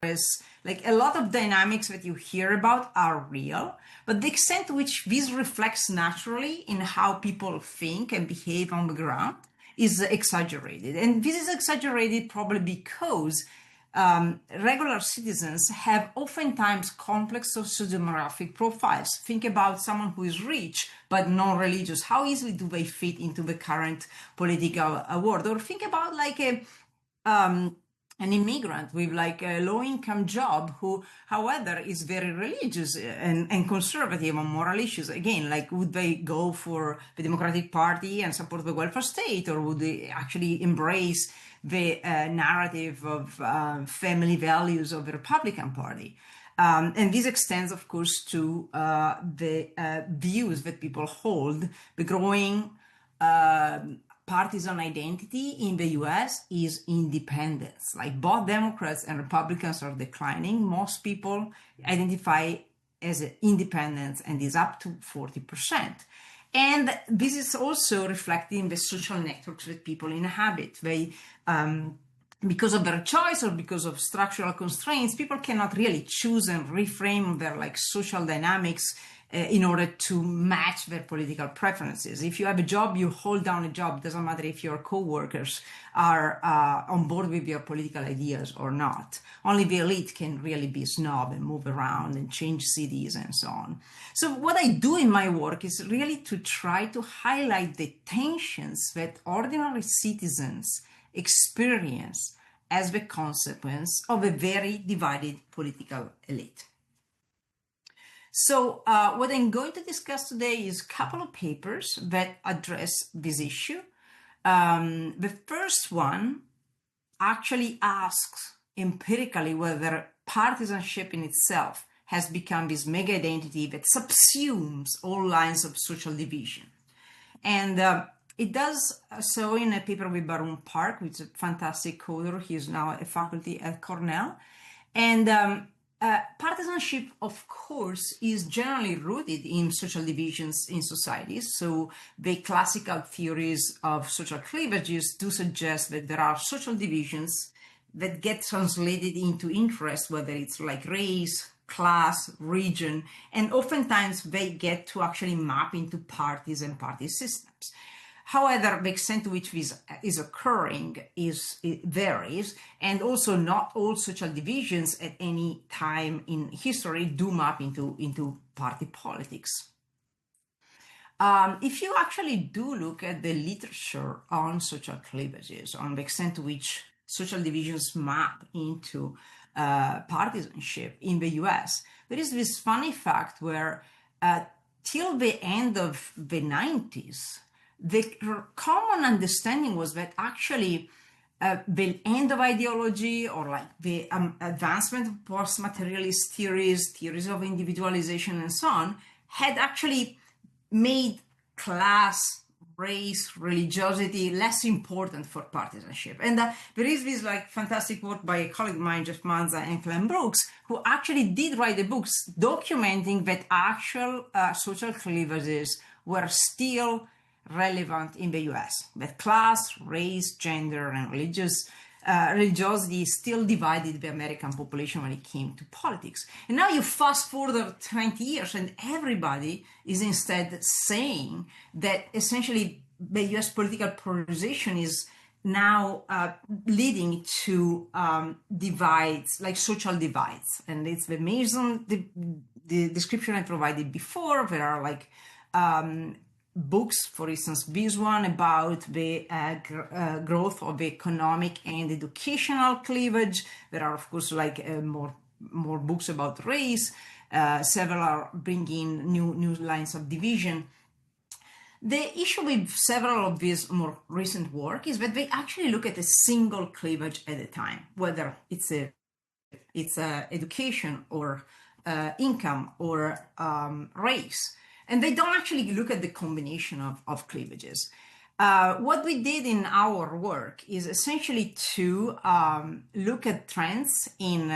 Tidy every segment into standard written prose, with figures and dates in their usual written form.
surface, like a lot of dynamics that you hear about are real, but the extent to which this reflects naturally in how people think and behave on the ground is exaggerated. And this is exaggerated probably because regular citizens have oftentimes complex socio-demographic profiles. Think about someone who is rich but non-religious. How easily do they fit into the current political world? Or think about like an immigrant with like a low-income job who, however, is very religious and conservative on moral issues. Again, like would they go for the Democratic Party and support the welfare state, or would they actually embrace the narrative of family values of the Republican Party? And this extends, of course, to the views that people hold. The growing partisan identity in the US is independence. Like both Democrats and Republicans are declining. Most people identify as independents, and is up to 40%. And this is also reflected in the social networks that people inhabit. They, because of their choice or because of structural constraints, people cannot really choose and reframe their like social dynamics in order to match their political preferences. If you have a job, you hold down a job. It doesn't matter if your co-workers are on board with your political ideas or not. Only the elite can really be snob and move around and change cities and so on. So what I do in my work is really to try to highlight the tensions that ordinary citizens experience as the consequence of a very divided political elite. So what I'm going to discuss today is a couple of papers that address this issue. The first one actually asks empirically whether partisanship in itself has become this mega identity that subsumes all lines of social division. And it does so in a paper with Barun Park, which is a fantastic coder. He is now a faculty at Cornell. And partisanship, of course, is generally rooted in social divisions in societies. So the classical theories of social cleavages do suggest that there are social divisions that get translated into interest, whether it's like race, class, region, and oftentimes they get to actually map into parties and party systems. However, the extent to which this is occurring it varies, and also not all social divisions at any time in history do map into party politics. If you actually do look at the literature on social cleavages, on the extent to which social divisions map into partisanship in the US, there is this funny fact where till the end of the 90s, the common understanding was that actually the end of ideology, or like the advancement of post-materialist theories of individualization and so on, had actually made class, race, religiosity less important for partisanship. And there is this like fantastic work by a colleague of mine, Jeff Manza and Clem Brooks, who actually did write the books documenting that actual social cleavages were still relevant in the US, that class, race, gender, and religiosity still divided the American population when it came to politics. And now you fast forward 20 years and everybody is instead saying that essentially the US political polarization is now leading to divides, like social divides. And it's the Mason, the description I provided before. There are like books, for instance, this one about the growth of economic and educational cleavage. There are, of course, like more books about race. Several are bringing new lines of division. The issue with several of these more recent work is that they actually look at a single cleavage at a time, whether it's education or income or race. And they don't actually look at the combination of cleavages. What we did in our work is essentially to look at trends in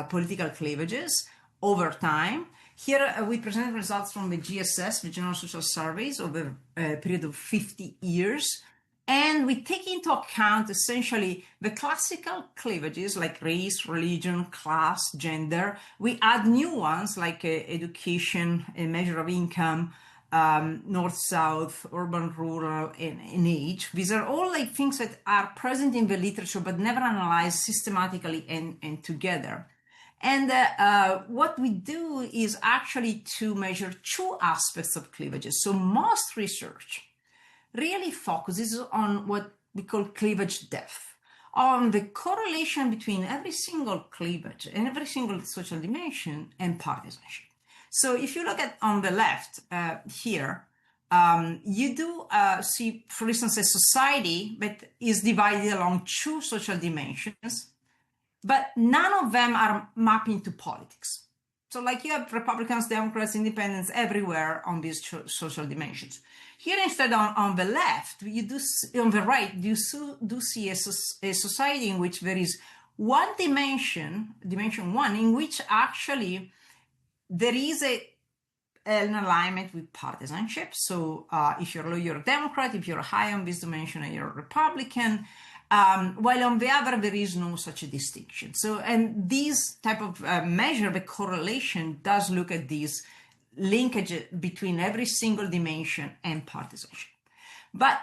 political cleavages over time. Here we present results from the GSS, the General Social Surveys, over a period of 50 years. And we take into account essentially the classical cleavages like race, religion, class, gender. We add new ones like education, a measure of income, north-south, urban, rural, and age. These are all like things that are present in the literature but never analyzed systematically and together. And what we do is actually to measure two aspects of cleavages. So most research really focuses on what we call cleavage depth, on the correlation between every single cleavage and every single social dimension and partisanship. So if you look at on the left here, you do see, for instance, a society that is divided along two social dimensions, but none of them are mapping to politics. So like you have Republicans, Democrats, Independents everywhere on these social dimensions. Here instead on the left, you do on the right, you do see a society in which there is one dimension one, in which actually there is an alignment with partisanship. So if you're low, you're a Democrat. If you're high on this dimension, you're a Republican. While on the other, there is no such a distinction. So, and this type of measure, the correlation, does look at these linkage between every single dimension and partisanship. But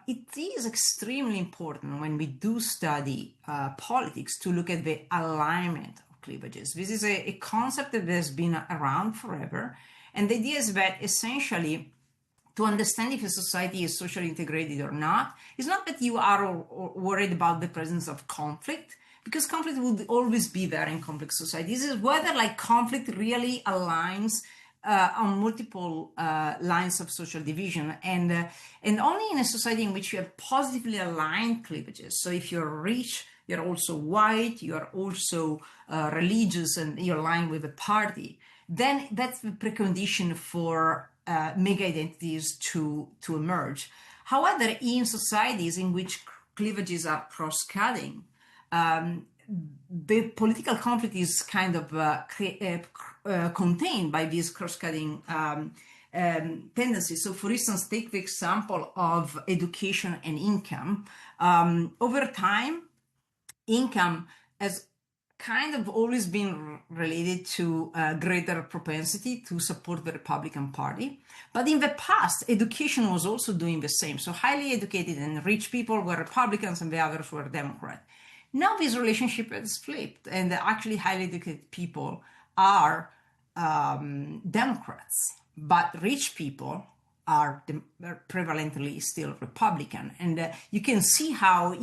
it is extremely important when we do study politics to look at the alignment of cleavages. This is a concept that has been around forever. And the idea is that essentially, to understand if a society is socially integrated or not, it's not that you are worried about the presence of conflict, because conflict will always be there in complex societies. It's whether like conflict really aligns on multiple lines of social division, and only in a society in which you have positively aligned cleavages. So if you're rich, you're also white, you're also religious, and you're aligned with a party, then that's the precondition for mega identities to emerge. However, in societies in which cleavages are cross-cutting, the political conflict is kind of contained by these cross-cutting tendencies. So, for instance, take the example of education and income. Over time, income has kind of always been related to greater propensity to support the Republican Party. But in the past, education was also doing the same. So highly educated and rich people were Republicans and the others were Democrats. Now this relationship has flipped, and actually highly educated people are Democrats, but rich people are prevalently still Republican. And you can see how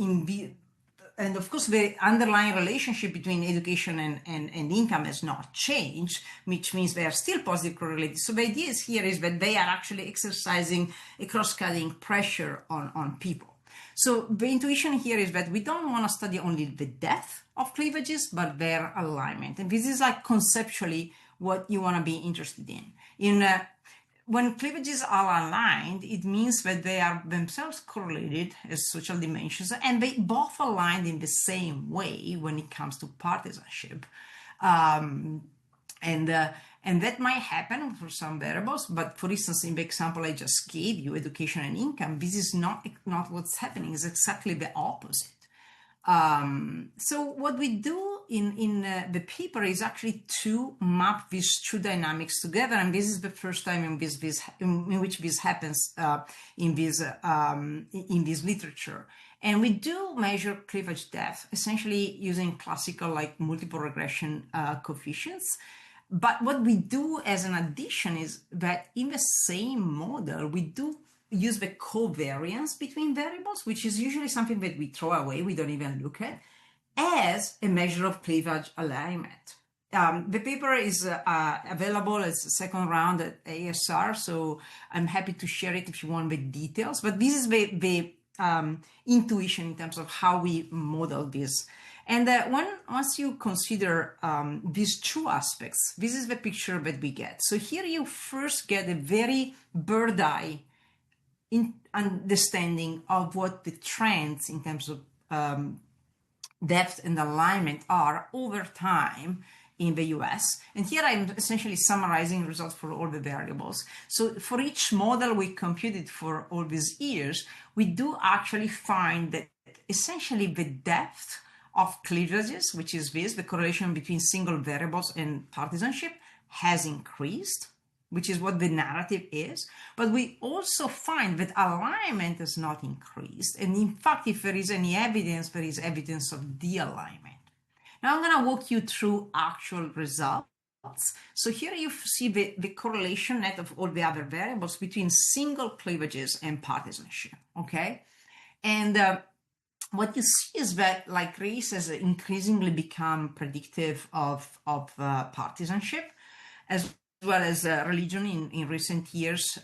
and of course, the underlying relationship between education and income has not changed, which means they are still positively correlated. So the idea here is that they are actually exercising a cross-cutting pressure on people. So the intuition here is that we don't want to study only the depth of cleavages, but their alignment. And this is like conceptually what you want to be interested in. When cleavages are aligned, it means that they are themselves correlated as social dimensions, and they both aligned in the same way when it comes to partisanship. And that might happen for some variables, but for instance, in the example I just gave you, education and income, this is not what's happening. It's exactly the opposite. So what we do in the paper is actually to map these two dynamics together, and this is the first time in which this happens in this literature. And we do measure cleavage depth, essentially using classical like multiple regression coefficients. But what we do as an addition is that in the same model, we do use the covariance between variables, which is usually something that we throw away, we don't even look at, as a measure of cleavage alignment. The paper is available as a second round at ASR, so I'm happy to share it if you want the details. But this is the intuition in terms of how we model this. And once you consider these two aspects, this is the picture that we get. So here you first get a very bird's eye understanding of what the trends in terms of depth and alignment are over time in the US. And here I'm essentially summarizing results for all the variables. So for each model we computed for all these years, we do actually find that essentially the depth of cleavages, which is this, the correlation between single variables and partisanship, has increased, which is what the narrative is. But we also find that alignment has not increased. And in fact, if there is any evidence, there is evidence of de-alignment. Now I'm going to walk you through actual results. So here you see the correlation net of all the other variables between single cleavages and partisanship, okay? And what you see is that like race has increasingly become predictive of partisanship, as well as religion in recent years.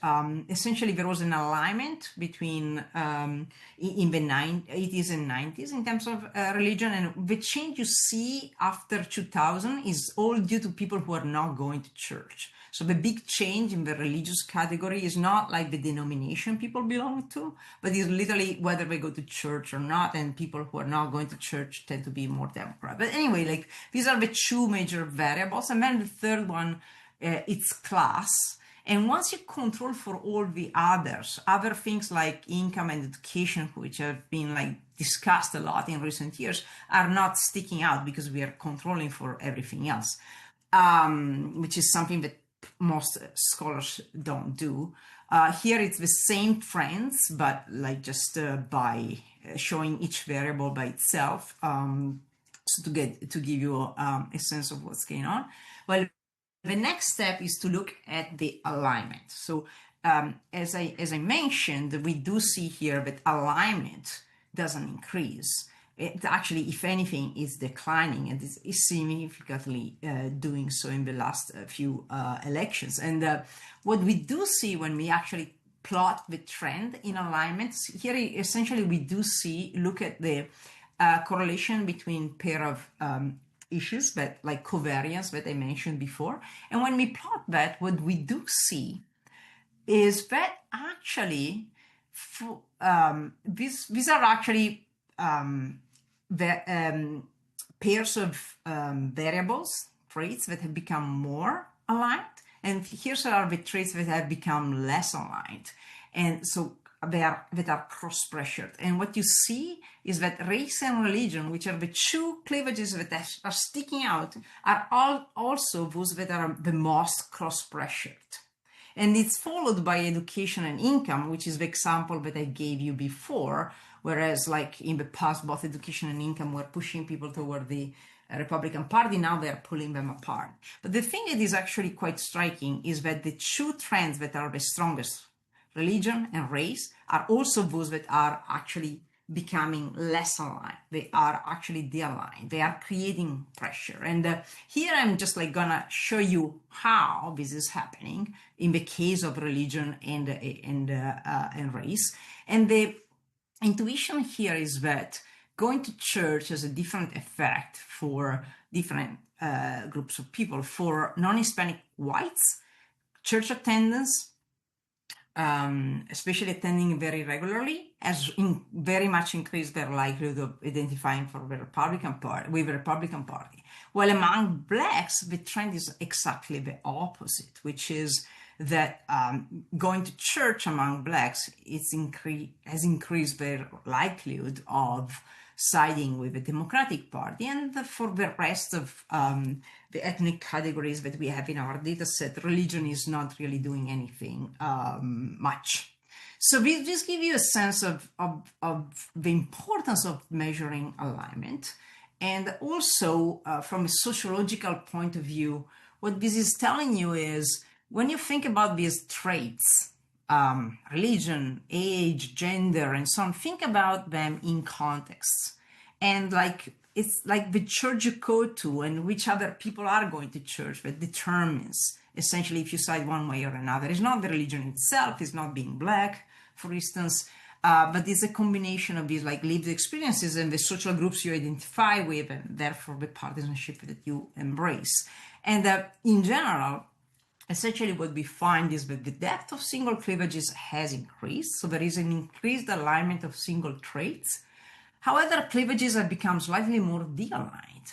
Essentially, there was an alignment between in the 80s and 90s in terms of religion, and the change you see after 2000 is all due to people who are not going to church. So the big change in the religious category is not like the denomination people belong to, but is literally whether they go to church or not, and people who are not going to church tend to be more Democrat. But anyway, like these are the two major variables, and then the third one, it's class. And once you control for all the others, other things like income and education, which have been like discussed a lot in recent years, are not sticking out because we are controlling for everything else, which is something that most scholars don't do. Here it's the same trends, but like just by showing each variable by itself, so to give you a sense of what's going on. Well, the next step is to look at the alignment. So as I mentioned, we do see here that alignment doesn't increase. It actually, if anything, is declining, and is significantly doing so in the last few elections. And what we do see when we actually plot the trend in alignments, here essentially we do see, look at the correlation between pair of issues, that like covariance that I mentioned before. And when we plot that, what we do see is that actually these are actually pairs of variables, traits that have become more aligned, and here's are the traits that have become less aligned, and so that are cross-pressured. And what you see is that race and religion, which are the two cleavages that are sticking out, are also those that are the most cross-pressured. And it's followed by education and income, which is the example that I gave you before, whereas like in the past, both education and income were pushing people toward the Republican Party, now they're pulling them apart. But the thing that is actually quite striking is that the two trends that are the strongest, religion and race, are also those that are actually becoming less aligned. They are actually de-aligned. They are creating pressure. And here I'm just like gonna show you how this is happening in the case of religion and race. And the intuition here is that going to church has a different effect for different groups of people. For non-Hispanic whites, church attendance, especially attending very regularly, has very much increased their likelihood of identifying for the Republican Party, with the Republican Party. While among Blacks, the trend is exactly the opposite, which is that going to church among Blacks has increased their likelihood of siding with the Democratic Party. And for the rest of the ethnic categories that we have in our data set, religion is not really doing anything much. So we just give you a sense of the importance of measuring alignment. And also from a sociological point of view, what this is telling you is when you think about these traits, religion, age, gender, and so on, think about them in context. And like it's like the church you go to and which other people are going to church that determines essentially if you side one way or another. It's not the religion itself, it's not being Black, for instance, but it's a combination of these like lived experiences and the social groups you identify with, and therefore the partisanship that you embrace. And in general, essentially what we find is that the depth of single cleavages has increased. So there is an increased alignment of single traits. However, cleavages have become slightly more de-aligned.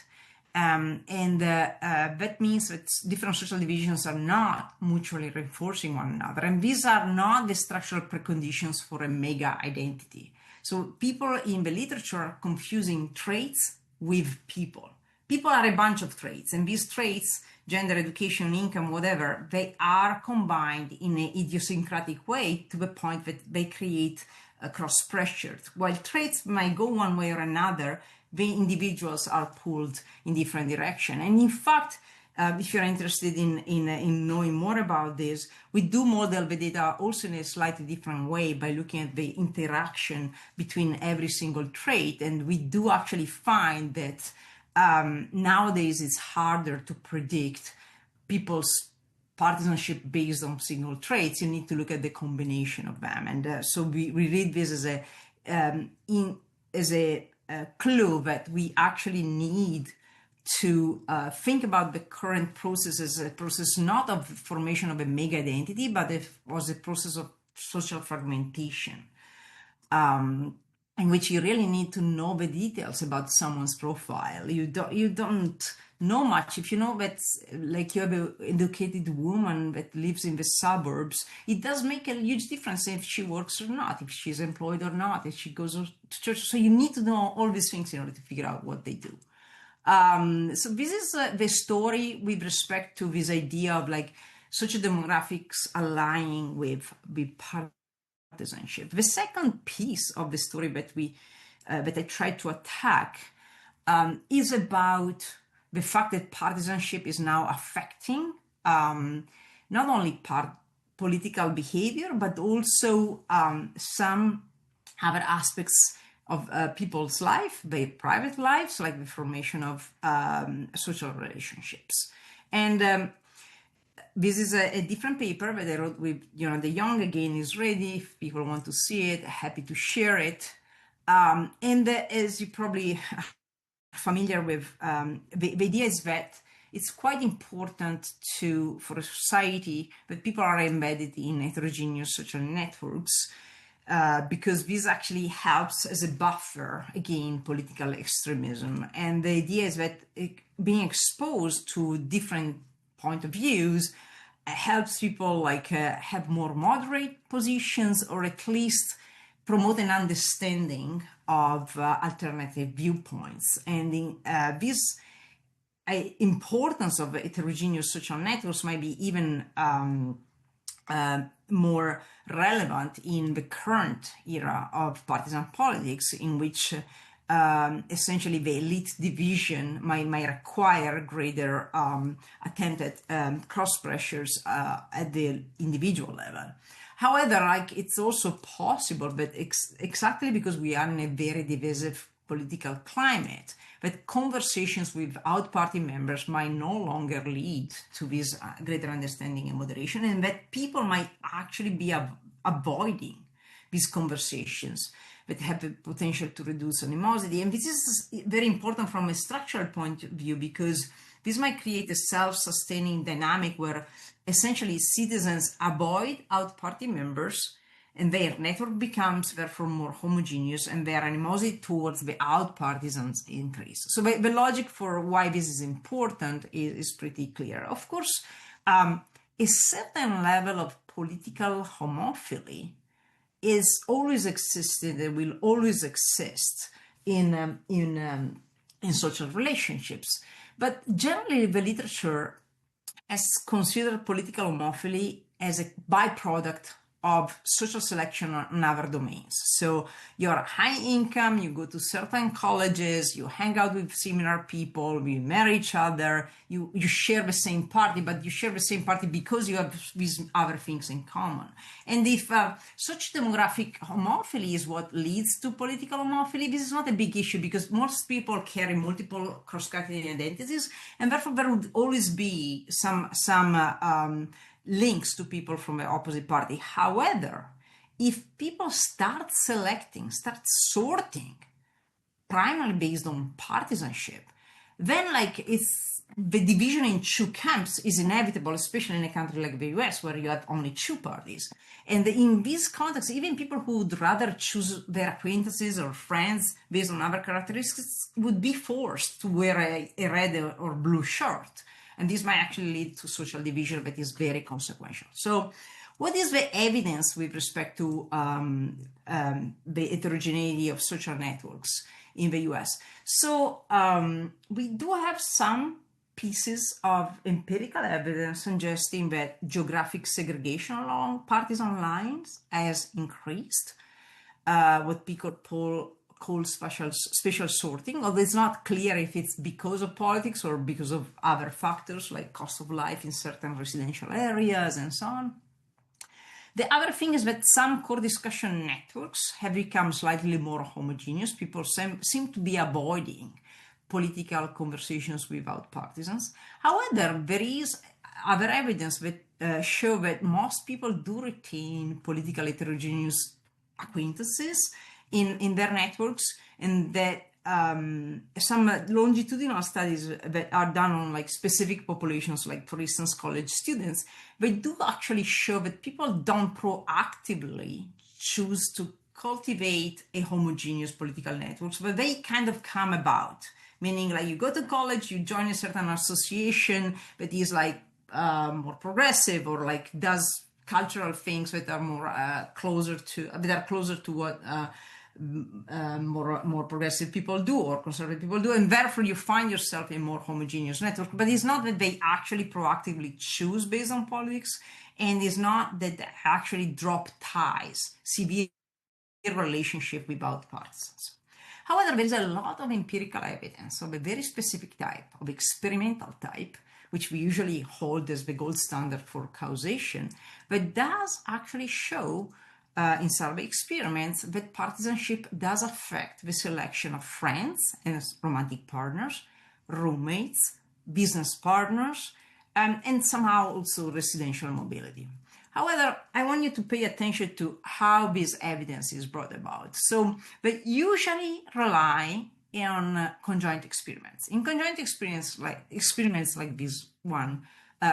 And that means that different social divisions are not mutually reinforcing one another. And these are not the structural preconditions for a mega identity. So people in the literature are confusing traits with people. People are a bunch of traits, and these traits, gender, education, income, whatever, they are combined in an idiosyncratic way to the point that they create cross pressures. While traits might go one way or another, the individuals are pulled in different direction. And in fact, if you're interested in knowing more about this, we do model the data also in a slightly different way by looking at the interaction between every single trait. And we do actually find that nowadays it's harder to predict people's partisanship based on single traits. You need to look at the combination of them. And so we read this as a clue that we actually need to think about the current process as a process not of formation of a mega identity, but as a process of social fragmentation, in which you really need to know the details about someone's profile. You don't know much. If you know that, like, you have an educated woman that lives in the suburbs, it does make a huge difference if she works or not, if she's employed or not, if she goes to church. So you need to know all these things in order to figure out what they do. So this is the story with respect to this idea of like social demographics aligning with partisanship. The second piece of the story that I try to attack is about the fact that partisanship is now affecting not only political behavior, but also some other aspects of people's life, their private lives, like the formation of social relationships. And this is a different paper that I wrote with, De Jong. Again, is ready. If people want to see it, happy to share it. And as you probably are familiar with, the idea is that it's quite important for a society that people are embedded in heterogeneous social networks, because this actually helps as a buffer against political extremism. And the idea is that being exposed to different point of views helps people have more moderate positions, or at least promote an understanding of alternative viewpoints. And this importance of heterogeneous social networks might be even more relevant in the current era of partisan politics, in which essentially the elite division might require greater attempted cross pressures at the individual level. However, it's also possible that exactly because we are in a very divisive political climate, that conversations with out-party members might no longer lead to this greater understanding and moderation, and that people might actually be avoiding these conversations that have the potential to reduce animosity. And this is very important from a structural point of view, because this might create a self-sustaining dynamic where essentially citizens avoid out-party members, and their network becomes therefore more homogeneous, and their animosity towards the out-partisans increase. So the logic for why this is important is pretty clear. Of course, a certain level of political homophily is always existed and will always exist in social relationships. But generally, the literature has considered political homophily as a byproduct of social selection on other domains. So you're high income, you go to certain colleges, you hang out with similar people, you marry each other, you share the same party, but you share the same party because you have these other things in common. And if such demographic homophily is what leads to political homophily, this is not a big issue, because most people carry multiple cross-cutting identities, and therefore there would always be some links to people from the opposite party. However, if people start sorting primarily based on partisanship, then it's the division in two camps is inevitable, especially in a country like the US, where you have only two parties. And in this context, even people who would rather choose their acquaintances or friends based on other characteristics would be forced to wear a red or blue shirt. And this might actually lead to social division that is very consequential. So what is the evidence with respect to the heterogeneity of social networks in the US? So we do have some pieces of empirical evidence suggesting that geographic segregation along partisan lines has increased, what people call spatial sorting, although it's not clear if it's because of politics or because of other factors like cost of life in certain residential areas and so on. The other thing is that some core discussion networks have become slightly more homogeneous. People seem to be avoiding political conversations without partisans. However, there is other evidence that show that most people do retain political heterogeneous acquaintances in their networks, and that some longitudinal studies that are done on like specific populations, like for instance college students, they do actually show that people don't proactively choose to cultivate a homogeneous political networks, but they kind of come about. Meaning, like, you go to college, you join a certain association that is like more progressive, or like does cultural things that are more closer to what more progressive people do or conservative people do, and therefore you find yourself in a more homogeneous network. But it's not that they actually proactively choose based on politics, and it's not that they actually drop ties, severe relationship without partisans. However, there is a lot of empirical evidence of a very specific type, of experimental type, which we usually hold as the gold standard for causation, but does actually show in survey experiments that partisanship does affect the selection of friends and romantic partners, roommates, business partners, and somehow also residential mobility. However, I want you to pay attention to how this evidence is brought about. So they usually rely on conjoint experiments. In conjoint experiments like this one,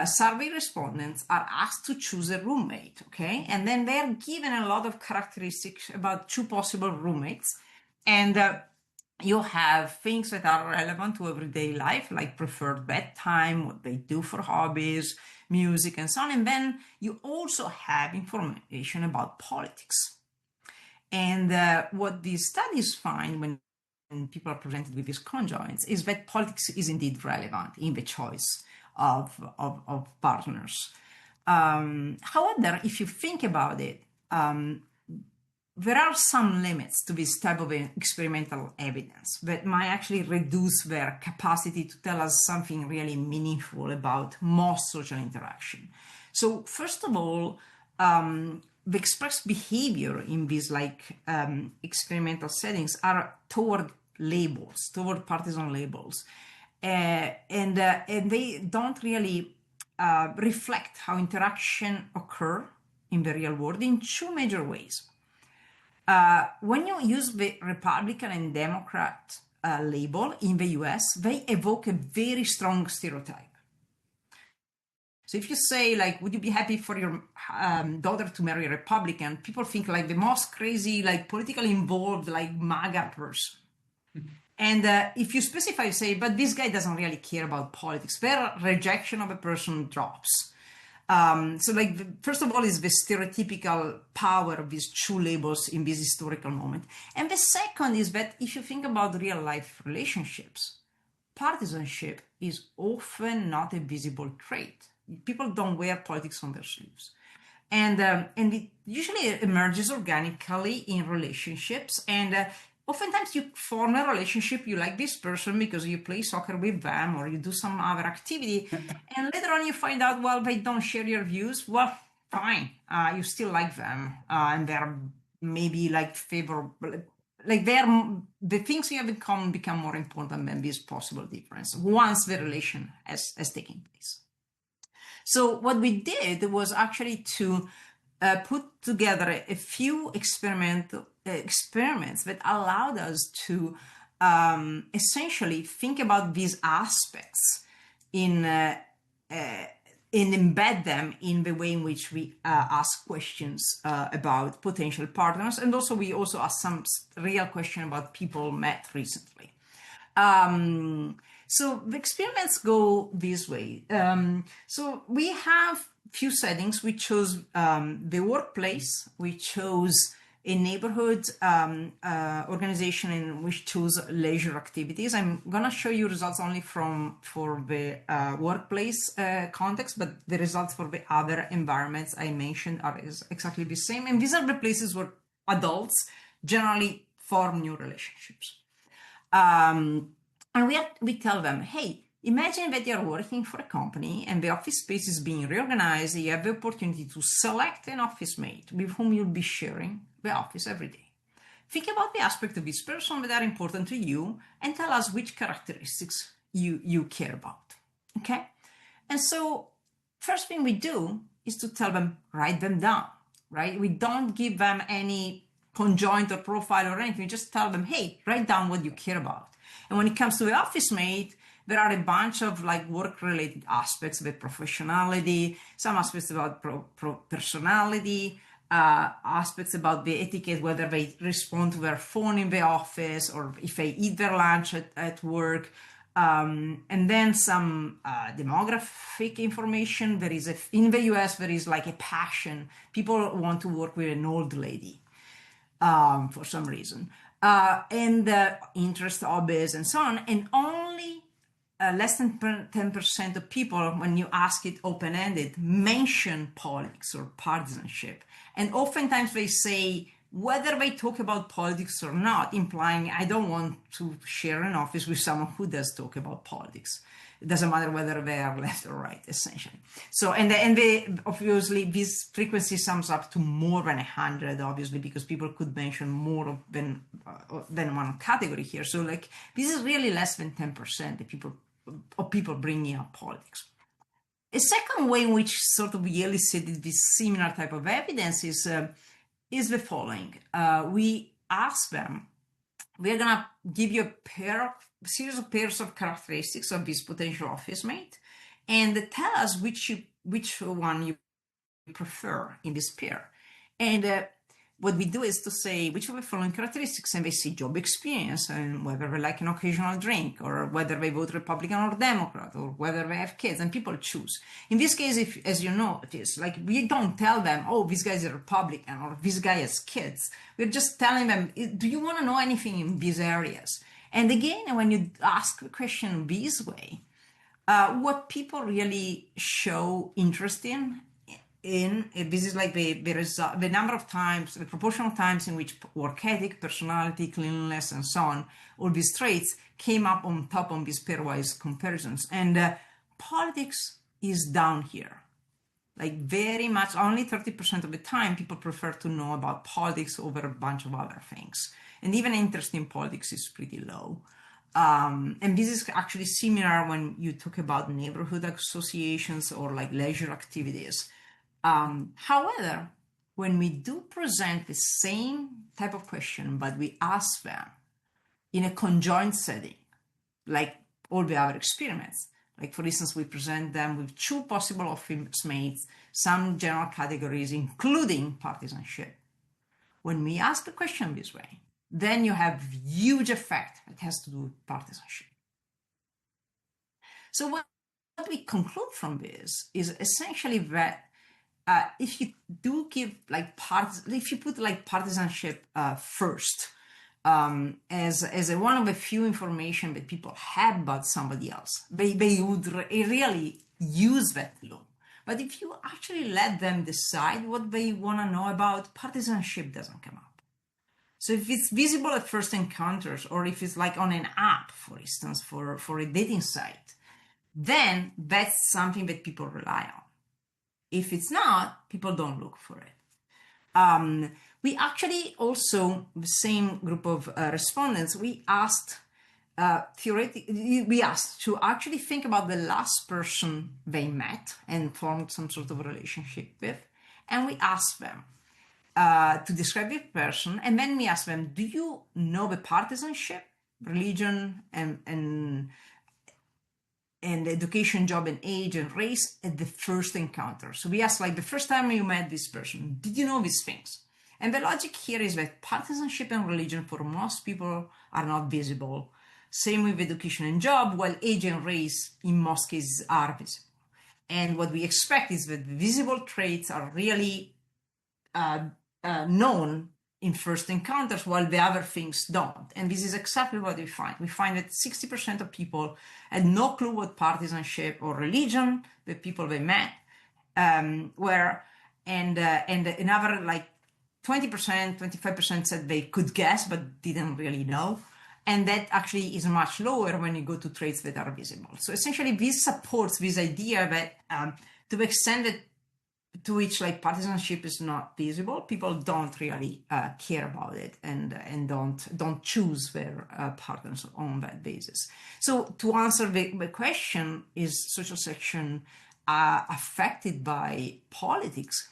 survey respondents are asked to choose a roommate, okay? And then they're given a lot of characteristics about two possible roommates. And you have things that are relevant to everyday life, like preferred bedtime, what they do for hobbies, music, and so on. And then you also have information about politics. And what these studies find when people are presented with these conjoints is that politics is indeed relevant in the choice of partners. However, if you think about it, there are some limits to this type of experimental evidence that might actually reduce their capacity to tell us something really meaningful about most social interaction. So first of all, the expressed behavior in these experimental settings are toward labels, toward partisan labels. And they don't really reflect how interaction occur in the real world in two major ways. When you use the Republican and Democrat label in the US, they evoke a very strong stereotype. So if you say, like, would you be happy for your daughter to marry a Republican? People think like the most crazy, like politically involved, like MAGA person. And if you specify, say, but this guy doesn't really care about politics, their rejection of a person drops. So, like, first of all, is the stereotypical power of these two labels in this historical moment. And the second is that if you think about real life relationships, partisanship is often not a visible trait. People don't wear politics on their sleeves. And it usually emerges organically in relationships. And oftentimes you form a relationship, you like this person because you play soccer with them or you do some other activity. And later on you find out, well, they don't share your views. Well, fine. You still like them. And they're maybe like favorable. Like the things you have in common become more important than this possible difference once the relation has taken place. So what we did was actually to put together a few experiments that allowed us to essentially think about these aspects in and embed them in the way in which we ask questions about potential partners. And also we also ask some real question about people met recently. So the experiments go this way. So we have few settings. We chose the workplace, we chose a neighborhood organization, and we chose leisure activities. I'm gonna show you results only for the workplace context, but the results for the other environments I mentioned are exactly the same. And these are the places where adults generally form new relationships. And we tell them, hey, imagine that you're working for a company and the office space is being reorganized. You have the opportunity to select an office mate with whom you'll be sharing the office every day. Think about the aspects of this person that are important to you and tell us which characteristics you care about. Okay? And so first thing we do is to tell them, write them down, right? We don't give them any conjoint or profile or anything. We just tell them, hey, write down what you care about. And when it comes to the office mate, there are a bunch of like work-related aspects, the professionality, some aspects about personality, aspects about the etiquette, whether they respond to their phone in the office or if they eat their lunch at work, and then some demographic information. There is in the US, there is like a passion. People want to work with an old lady for some reason, and interest, hobbies, and so on. And only less than 10% of people, when you ask it open-ended, mention politics or partisanship. And oftentimes they say whether they talk about politics or not, implying I don't want to share an office with someone who does talk about politics. It doesn't matter whether they are left or right, essentially. So, and they obviously, this frequency sums up to more than 100, obviously, because people could mention more than one category here. So, like, this is really less than 10% of people bringing up politics. A second way in which sort of we elicited this similar type of evidence is the following. We ask them, we're going to give you a series of pairs of characteristics of this potential office mate, and tell us which one you prefer in this pair. And what we do is to say which of the following characteristics, and they see job experience and whether they like an occasional drink or whether they vote Republican or Democrat or whether they have kids, and people choose. In this case, if, as you know, it is like we don't tell them, oh, this guy is a Republican or this guy has kids. We're just telling them, do you want to know anything in these areas? And again, when you ask the question this way, what people really show interest in this is like the number of times, the proportional times in which work ethic, personality, cleanliness, and so on, all these traits came up on top on these pairwise comparisons. And politics is down here. Like very much, only 30% of the time, people prefer to know about politics over a bunch of other things. And even interest in politics is pretty low. And this is actually similar when you talk about neighborhood associations or like leisure activities. However, when we do present the same type of question, but we ask them in a conjoint setting, like all the other experiments, like for instance, we present them with two possible office mates, some general categories, including partisanship. When we ask the question this way, then you have huge effect that has to do with partisanship. So what we conclude from this is essentially that if you do give like if you put like partisanship first as one of the few information that people have about somebody else, they would really use that law. But if you actually let them decide what they want to know about, partisanship doesn't come up. So if it's visible at first encounters, or if it's like on an app, for instance, for a dating site, then that's something that people rely on. If it's not, people don't look for it. We actually also, the same group of respondents, we asked to actually think about the last person they met and formed some sort of relationship with. And we asked them to describe the person. And then we asked them, do you know the partisanship, religion, and and education, job, and age and race at the first encounter. So we ask, like, the first time you met this person, did you know these things? And the logic here is that partisanship and religion for most people are not visible. Same with education and job, while age and race in most cases are visible. And what we expect is that visible traits are really known in first encounters, while the other things don't. And this is exactly what we find. We find that 60% of people had no clue what partisanship or religion, the people they met, were, and another like 20%, 25% said they could guess but didn't really know. And that actually is much lower when you go to traits that are visible. So essentially, this supports this idea that to the extent that to which like partisanship is not visible, people don't really care about it and don't choose their partners on that basis. So to answer the question, is social selection affected by politics?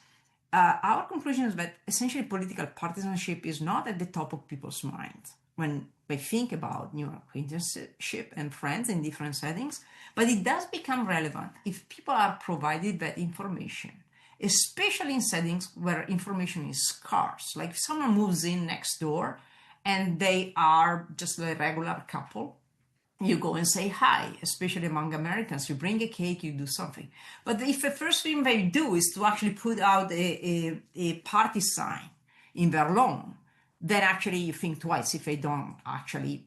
Our conclusion is that essentially political partisanship is not at the top of people's minds when they think about new acquaintanceship and friends in different settings, but it does become relevant if people are provided that information, especially in settings where information is scarce. Like if someone moves in next door and they are just a regular couple, you go and say hi, especially among Americans. You bring a cake, you do something. But if the first thing they do is to actually put out a party sign in their lawn, then actually you think twice if they don't actually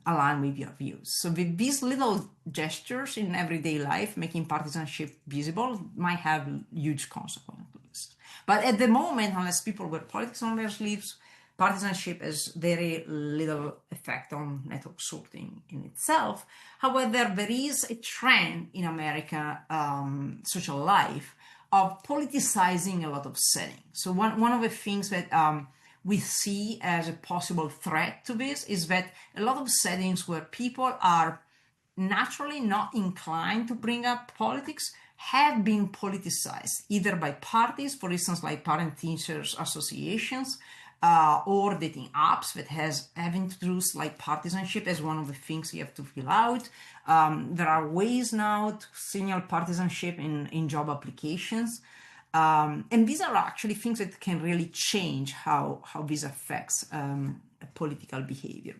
align with your views. So with these little gestures in everyday life, making partisanship visible might have huge consequences. But at the moment, unless people wear politics on their sleeves, partisanship has very little effect on network sorting in itself. However, there is a trend in American social life of politicizing a lot of settings. So one of the things that we see as a possible threat to this is that a lot of settings where people are naturally not inclined to bring up politics have been politicized, either by parties, for instance, like parent-teachers associations, or dating apps that have introduced like partisanship as one of the things you have to fill out. There are ways now to signal partisanship in job applications. And these are actually things that can really change how this affects political behavior.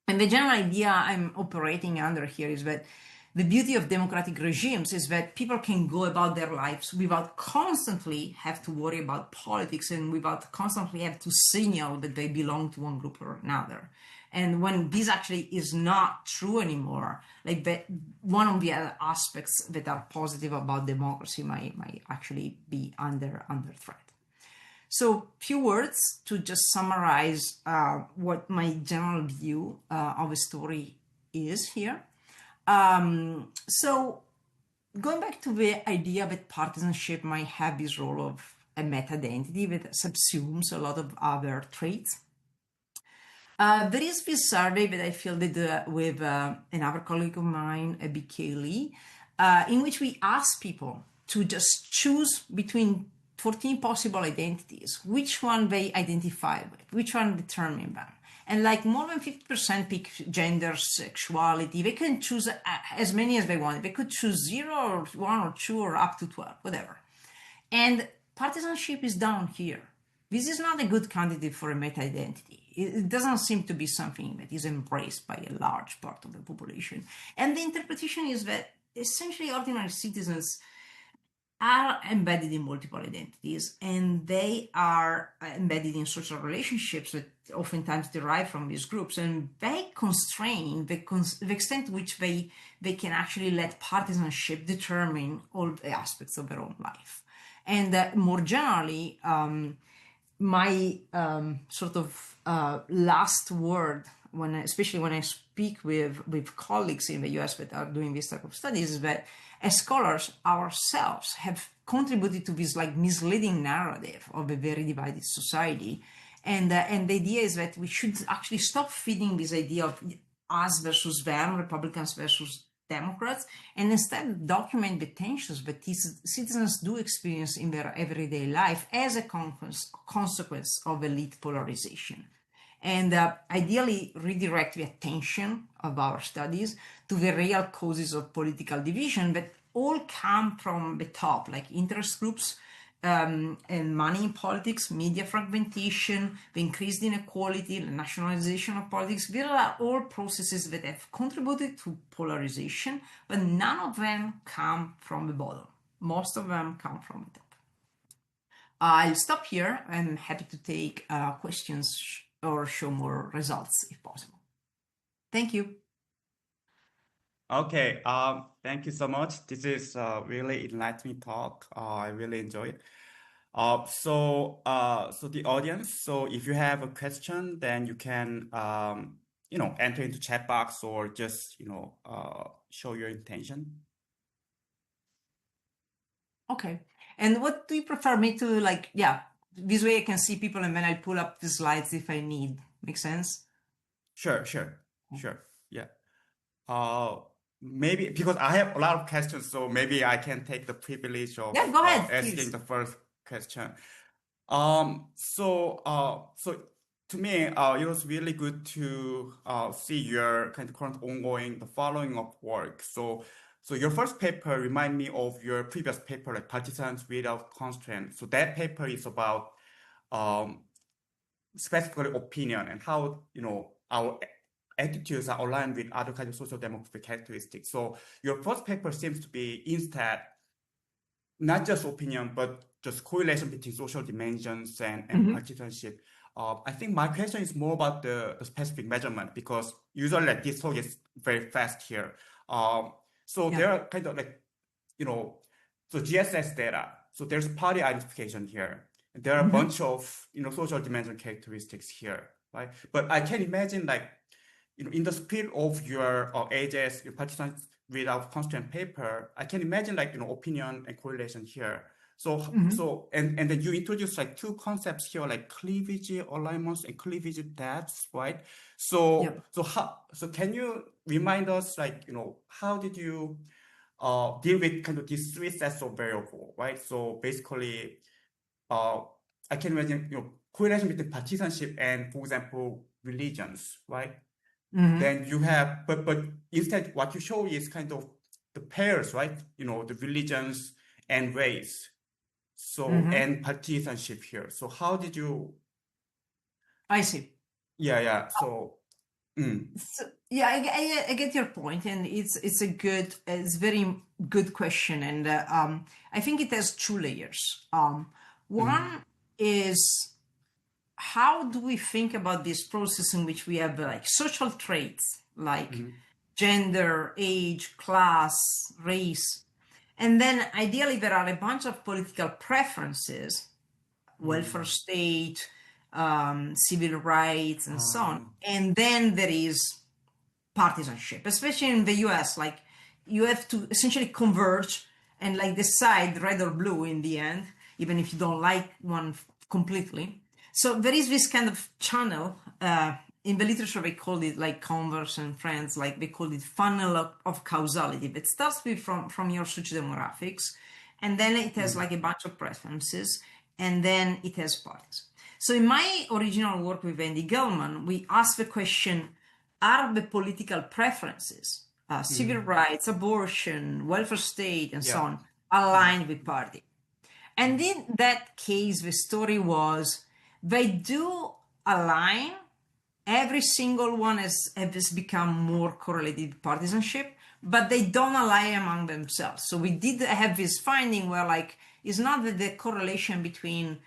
And the general idea I'm operating under here is that the beauty of democratic regimes is that people can go about their lives without constantly have to worry about politics and without constantly have to signal that they belong to one group or another. And when this actually is not true anymore, like that, one of the other aspects that are positive about democracy might actually be under threat. So, few words to just summarize what my general view of the story is here. So, going back to the idea that partisanship might have this role of a meta-identity that subsumes a lot of other traits. There is this survey that I fielded with another colleague of mine, B.K. Lee, in which we asked people to just choose between 14 possible identities, which one they identify with, which one determine them. And like more than 50% pick gender, sexuality. They can choose as many as they want. They could choose 0 or 1 or 2 or up to 12, whatever. And partisanship is down here. This is not a good candidate for a meta-identity. It doesn't seem to be something that is embraced by a large part of the population. And the interpretation is that essentially ordinary citizens are embedded in multiple identities, and they are embedded in social relationships that oftentimes derive from these groups, and they constrain the extent to which they can actually let partisanship determine all the aspects of their own life. And more generally, my sort of last word, especially when I speak with colleagues in the US that are doing this type of studies, is that as scholars ourselves have contributed to this like misleading narrative of a very divided society. And the idea is that we should actually stop feeding this idea of us versus them, Republicans versus Democrats, and instead document the tensions that these citizens do experience in their everyday life as a consequence of elite polarization. and ideally redirect the attention of our studies to the real causes of political division that all come from the top, like interest groups, and money in politics, media fragmentation, the increased inequality, the nationalization of politics. These are all processes that have contributed to polarization, but none of them come from the bottom. Most of them come from the top. I'll stop here. I'm happy to take questions or show more results if possible. Thank you. Okay, thank you so much. This is a really enlightening talk. I really enjoy it. So the audience, so if you have a question, then you can, enter into chat box or just, show your intention. Okay. And what do you prefer me to this way I can see people and then I'll pull up the slides if I need. Make sense? Sure. Yeah. Maybe because I have a lot of questions, so maybe I can take the privilege of go ahead, asking please. the first question. So to me, it was really good to see your kind of current ongoing, the following of work. So your first paper remind me of your previous paper, like Partisans Without Constraint. So that paper is about specifically opinion and how, our attitudes are aligned with other kinds of social demographic characteristics. So your first paper seems to be instead not just opinion, but just correlation between social dimensions and partisanship. I think my question is more about the specific measurement, because usually like this talk is very fast here. There are kind of like, so GSS data. So there's party identification here. And there are a bunch of, social dimension characteristics here, right? But I can imagine like, in the spirit of your AJS, your Partisans Without Constraint paper, I can imagine like, opinion and correlation here. And then you introduce like two concepts here, like cleavage alignments and cleavage depths, right? So can you remind us, like, how did you deal with kind of these three sets of variables, right? So basically, I can imagine, correlation between partisanship and, for example, religions, right? Then you have, but instead what you show is kind of the pairs, right? The religions and race. So, and partisanship here. So how did you? I see. Yeah. So I get your point, and it's very good question, and I think it has two layers. One is, how do we think about this process in which we have like social traits like gender, age, class, race, and then ideally there are a bunch of political preferences, welfare state, civil rights, and so on. And then there is partisanship, especially in the US. Like, you have to essentially converge and like decide red or blue in the end, even if you don't like one completely. So there is this kind of channel, in the literature they call it, like Converse and friends, like they call it funnel of causality, that starts with from your sociodemographics, and then it has like a bunch of preferences, and then it has parties. So in my original work with Andy Gelman, we asked the question, are the political preferences, civil rights, abortion, welfare state, and so on, aligned with party? And in that case, the story was, they do align. Every single one has become more correlated with partisanship, but they don't align among themselves. So we did have this finding where, like, it's not that the correlation between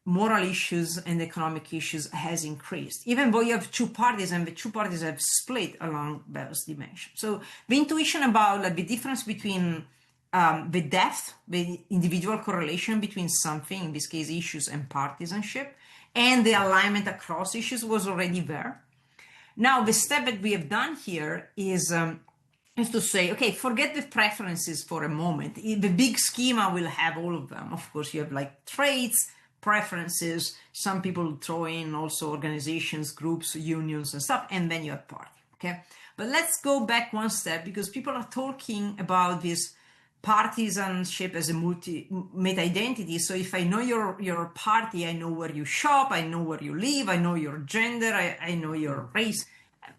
moral issues and economic issues has increased, even though you have two parties and the two parties have split along those dimensions. So the intuition about like the difference between the depth, the individual correlation between something, in this case issues and partisanship, and the alignment across issues was already there. Now, the step that we have done here is to say, okay, forget the preferences for a moment. The big schema will have all of them. Of course, you have like traits, preferences. Some people throw in also organizations, groups, unions, and stuff, and then you have party. Okay, but let's go back one step, because people are talking about this partisanship as a meta-identity. So if I know your party, I know where you shop, I know where you live, I know your gender, I know your race.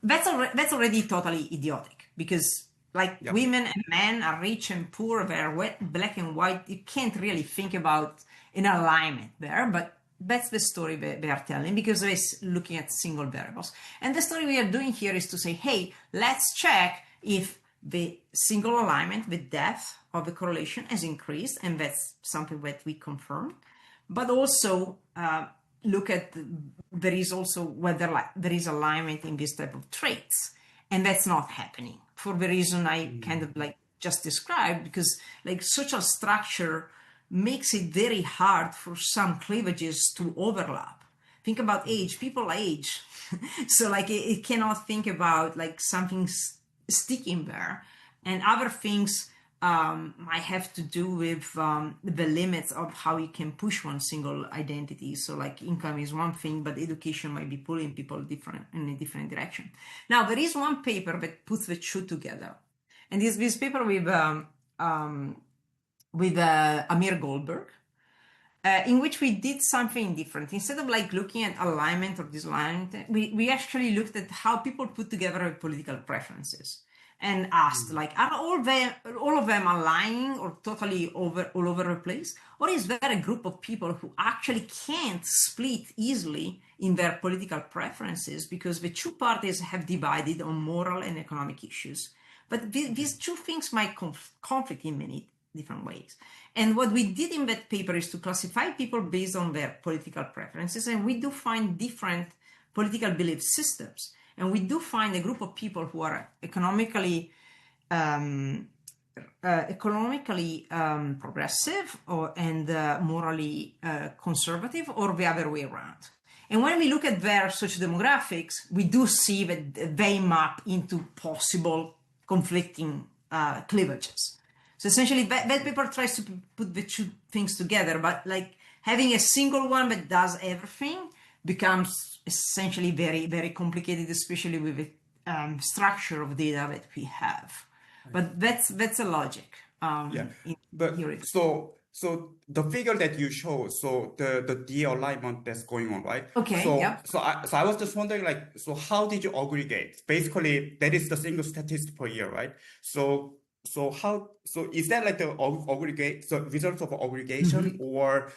That's already totally idiotic, because women and men are rich and poor, they're black and white. You can't really think about an alignment there, but that's the story they are telling, because they're looking at single variables. And the story we are doing here is to say, hey, let's check if the single alignment, the depth of the correlation has increased, and that's something that we confirmed. But also look at there is also whether there is alignment in this type of traits, and that's not happening for the reason I kind of just described, because social structure makes it very hard for some cleavages to overlap. Think about age, people age. So it cannot think about something sticking there, and other things might have to do with the limits of how you can push one single identity. So income is one thing, but education might be pulling people in a different direction. Now there is one paper that puts the two together, and this paper with Amir Goldberg, in which we did something different. Instead of looking at alignment or disalignment, we actually looked at how people put together political preferences, and asked are all of them aligning or totally all over the place, or is there a group of people who actually can't split easily in their political preferences because the two parties have divided on moral and economic issues, but these two things might conflict in many different ways. And what we did in that paper is to classify people based on their political preferences, and we do find different political belief systems. And we do find a group of people who are economically progressive and morally conservative, or the other way around. And when we look at their sociodemographics, we do see that they map into possible conflicting cleavages. So essentially, that paper tries to put the two things together, but having a single one that does everything becomes essentially very, very complicated, especially with the structure of data that we have. But that's a logic. So the figure that you show, so the de-alignment that's going on, right? Okay. So I was just wondering, so how did you aggregate? Basically, that is the single statistic per year, right? So is that the aggregate, so results of aggregation, or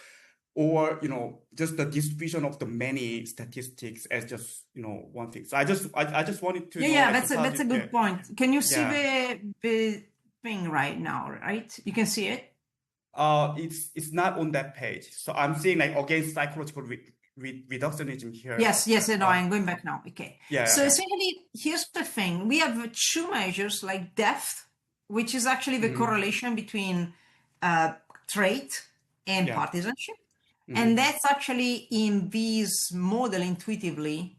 just the distribution of the many statistics as just one thing? So I just wanted to know, that's a good point. Can you see the thing right now? Right, you can see it. It's not on that page. So I'm seeing against psychological reductionism here. Yes, I'm going back now. Okay. Essentially, here's the thing: we have two measures like depth, which is actually the correlation between trait and partisanship. And that's actually in this model intuitively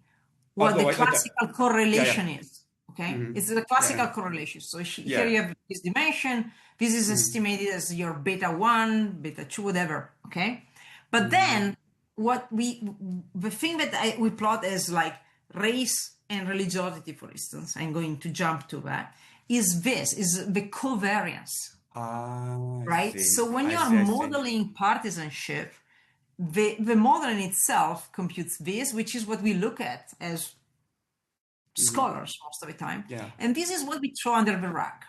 what the classical correlation is. Okay, it's the classical correlation. So here you have this dimension. This is estimated as your beta 1, beta 2, whatever. Okay, but then the thing that we plot as race and religiosity, for instance, I'm going to jump to that, is the covariance. Right. So when you are modeling partisanship, the model in itself computes this, which is what we look at as scholars most of the time. And this is what we throw under the rug,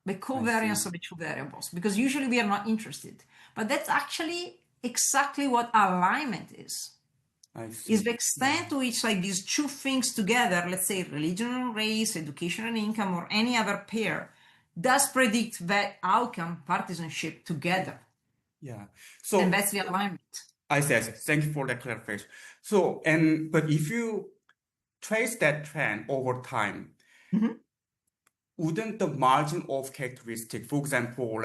the covariance of the two variables, because usually we are not interested. But that's actually exactly what alignment is. Is the extent to which these two things together, let's say religion and race, education and income, or any other pair, does predict that outcome, partisanship, together. So, and that's the alignment. I see. Thank you for that clarification. So, but if you trace that trend over time, wouldn't the margin of characteristic, for example,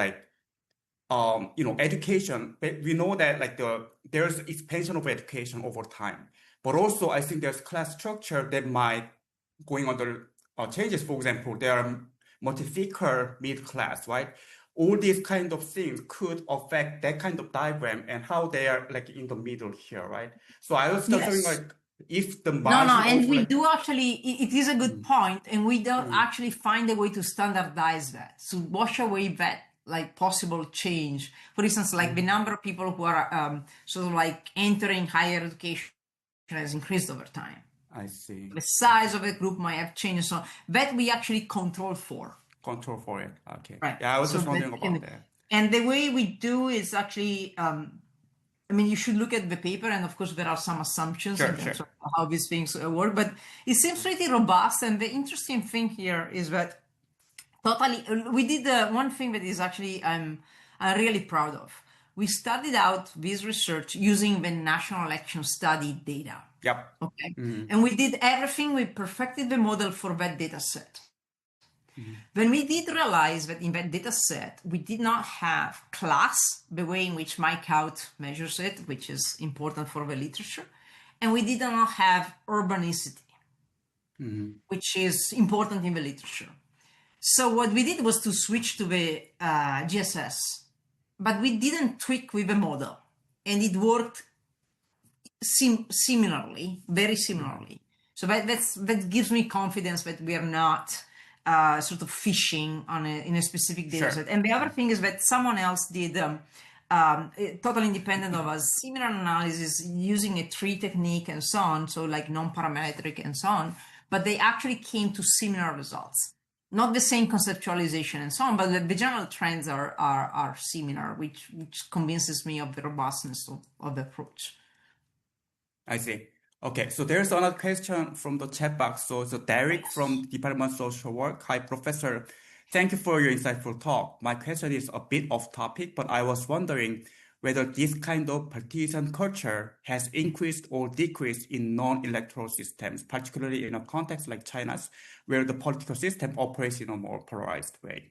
education, we know that there's expansion of education over time, but also I think there's class structure that might going under changes. For example, there are multi-figure middle class, right? All these kind of things could affect that kind of diagram and how they are in the middle here, right? So I was just wondering, if the margin and we do actually, it is a good point, and we don't actually find a way to standardize that, to wash away that like possible change. For instance, like the number of people who are sort of like entering higher education has increased over time. I see. The size of the group might have changed, so that we actually control for. Control for it. Okay. Right. Yeah, I was So just wondering that about that. And the way we do is actually, I mean, you should look at the paper, and of course, there are some assumptions in terms of how these things work, but it seems pretty robust. And the interesting thing here is that we did one thing that is actually I'm really proud of. We started out this research using the National Election Study data. Yep. Okay. And we did everything. We perfected the model for that data set. Then we did realize that in that data set, we did not have class, the way in which Mike Out measures it, which is important for the literature. And we did not have urbanicity, which is important in the literature. So what we did was to switch to the GSS, but we didn't tweak with the model. And it worked similarly, very similarly. So that gives me confidence that we are not sort of fishing in a specific data set. And the other thing is that someone else did, totally independent of us, similar analysis using a tree technique and so on, so like non-parametric and so on, but they actually came to similar results. Not the same conceptualization and so on, but the general trends are similar, which convinces me of the robustness of the approach. I see. Okay, so there's another question from the chat box. So Derek from Department of Social Work. Hi, Professor. Thank you for your insightful talk. My question is a bit off topic, but I was wondering whether this kind of partisan culture has increased or decreased in non-electoral systems, particularly in a context like China's, where the political system operates in a more polarized way.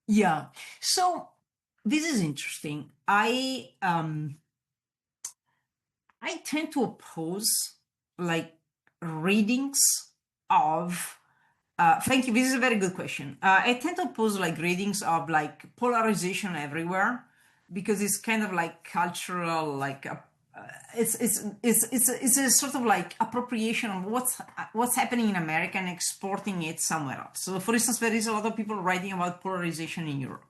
Yeah. So this is interesting. I tend to oppose like readings of thank you, this is a very good question. I tend to oppose like readings of like polarization everywhere, because it's kind of like cultural, like it's a sort of like appropriation of what's happening in America and exporting it somewhere else. So for instance, there is a lot of people writing about polarization in Europe.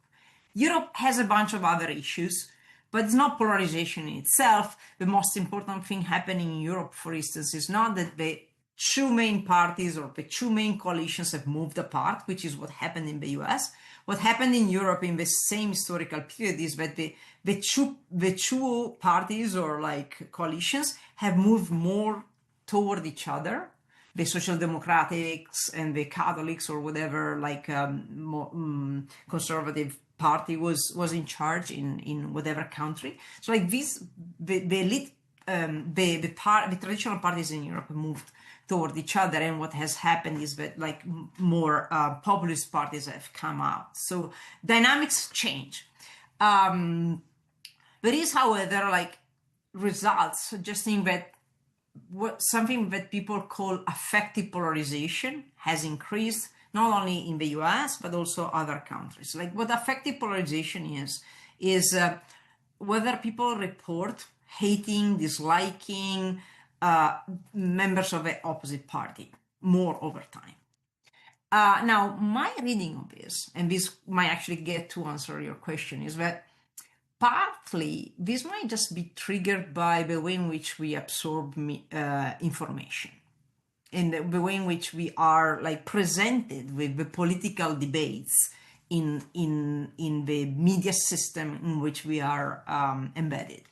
Europe has a bunch of other issues, but it's not polarization in itself. The most important thing happening in Europe, for instance, is not that the two main parties or the two main coalitions have moved apart, which is what happened in the US. What happened in Europe in the same historical period is that the two parties or like coalitions have moved more toward each other. The Social Democrats and the Catholics or whatever, like conservative party was in charge in whatever country. So like this, the elite, the traditional parties in Europe moved toward each other, and what has happened is that like more populist parties have come out. So dynamics change. There is, however, like results suggesting that something that people call affective polarization has increased, not only in the US, but also other countries. Like what affective polarization is whether people report hating, disliking members of the opposite party more over time. Now, my reading of this, and this might actually get to answer your question, is that partly this might just be triggered by the way in which we absorb information, in the way in which we are like presented with the political debates in the media system in which we are embedded.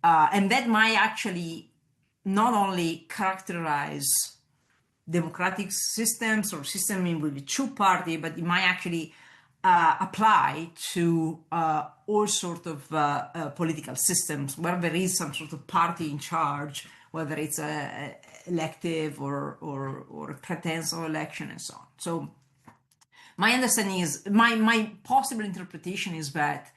And that might actually not only characterize democratic systems or systems with a two-party, but it might actually apply to all sorts of political systems where there is some sort of party in charge, whether it's elective or pretense of election and so on. So my understanding is, my possible interpretation is that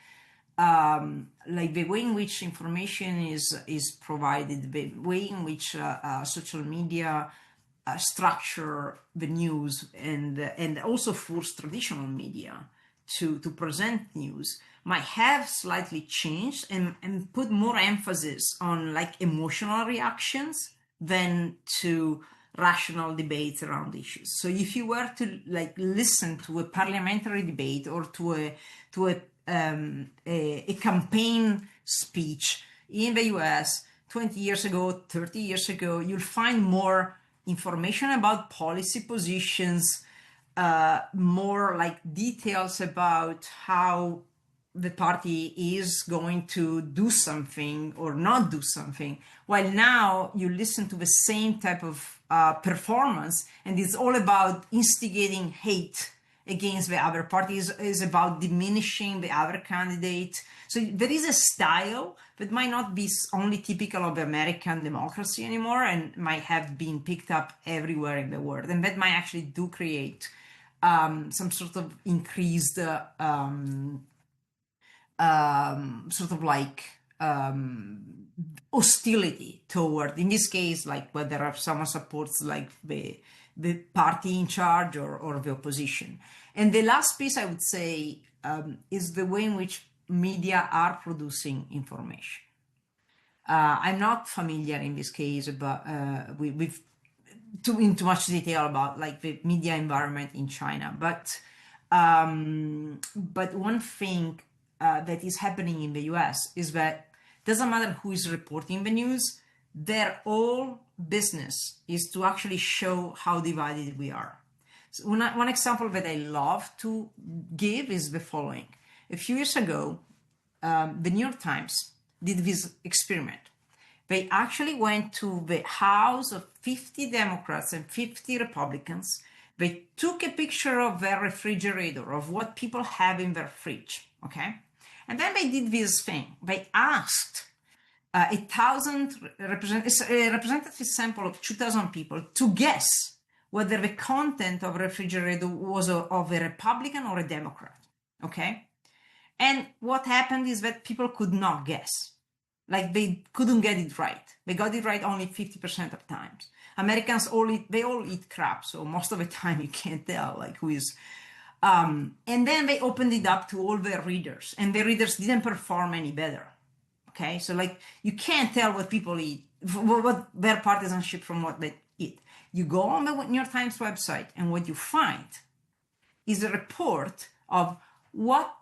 like the way in which information is provided, the way in which social media structure the news and also force traditional media to present news might have slightly changed and put more emphasis on like emotional reactions than to rational debates around issues. So if you were to like listen to a parliamentary debate or to a campaign speech in the US 20 years ago, 30 years ago, you'll find more information about policy positions, more like details about how the party is going to do something or not do something. While now you listen to the same type of performance, and it's all about instigating hate against the other party, is about diminishing the other candidate. So there is a style that might not be only typical of American democracy anymore and might have been picked up everywhere in the world. And that might actually do create some sort of increased sort of like hostility toward, in this case, like whether someone supports like the party in charge or the opposition. And the last piece I would say is the way in which media are producing information. I'm not familiar in this case about with in too much detail about like the media environment in China, but one thing that is happening in the US is that doesn't matter who is reporting the news, their whole business is to actually show how divided we are. So one example that I love to give is the following. A few years ago, the New York Times did this experiment. They actually went to the house of 50 Democrats and 50 Republicans. They took a picture of their refrigerator, of what people have in their fridge, okay? And then they did this thing. They asked a representative sample of 2,000 people to guess whether the content of a refrigerator was of a Republican or a Democrat, okay? And what happened is that people could not guess. Like they couldn't get it right. They got it right only 50% of times. Americans all eat crap, so most of the time you can't tell like who is. And then they opened it up to all their readers, and the readers didn't perform any better. Okay, so like you can't tell what people eat, what their partisanship from what they eat. You go on the New York Times website, and what you find is a report of what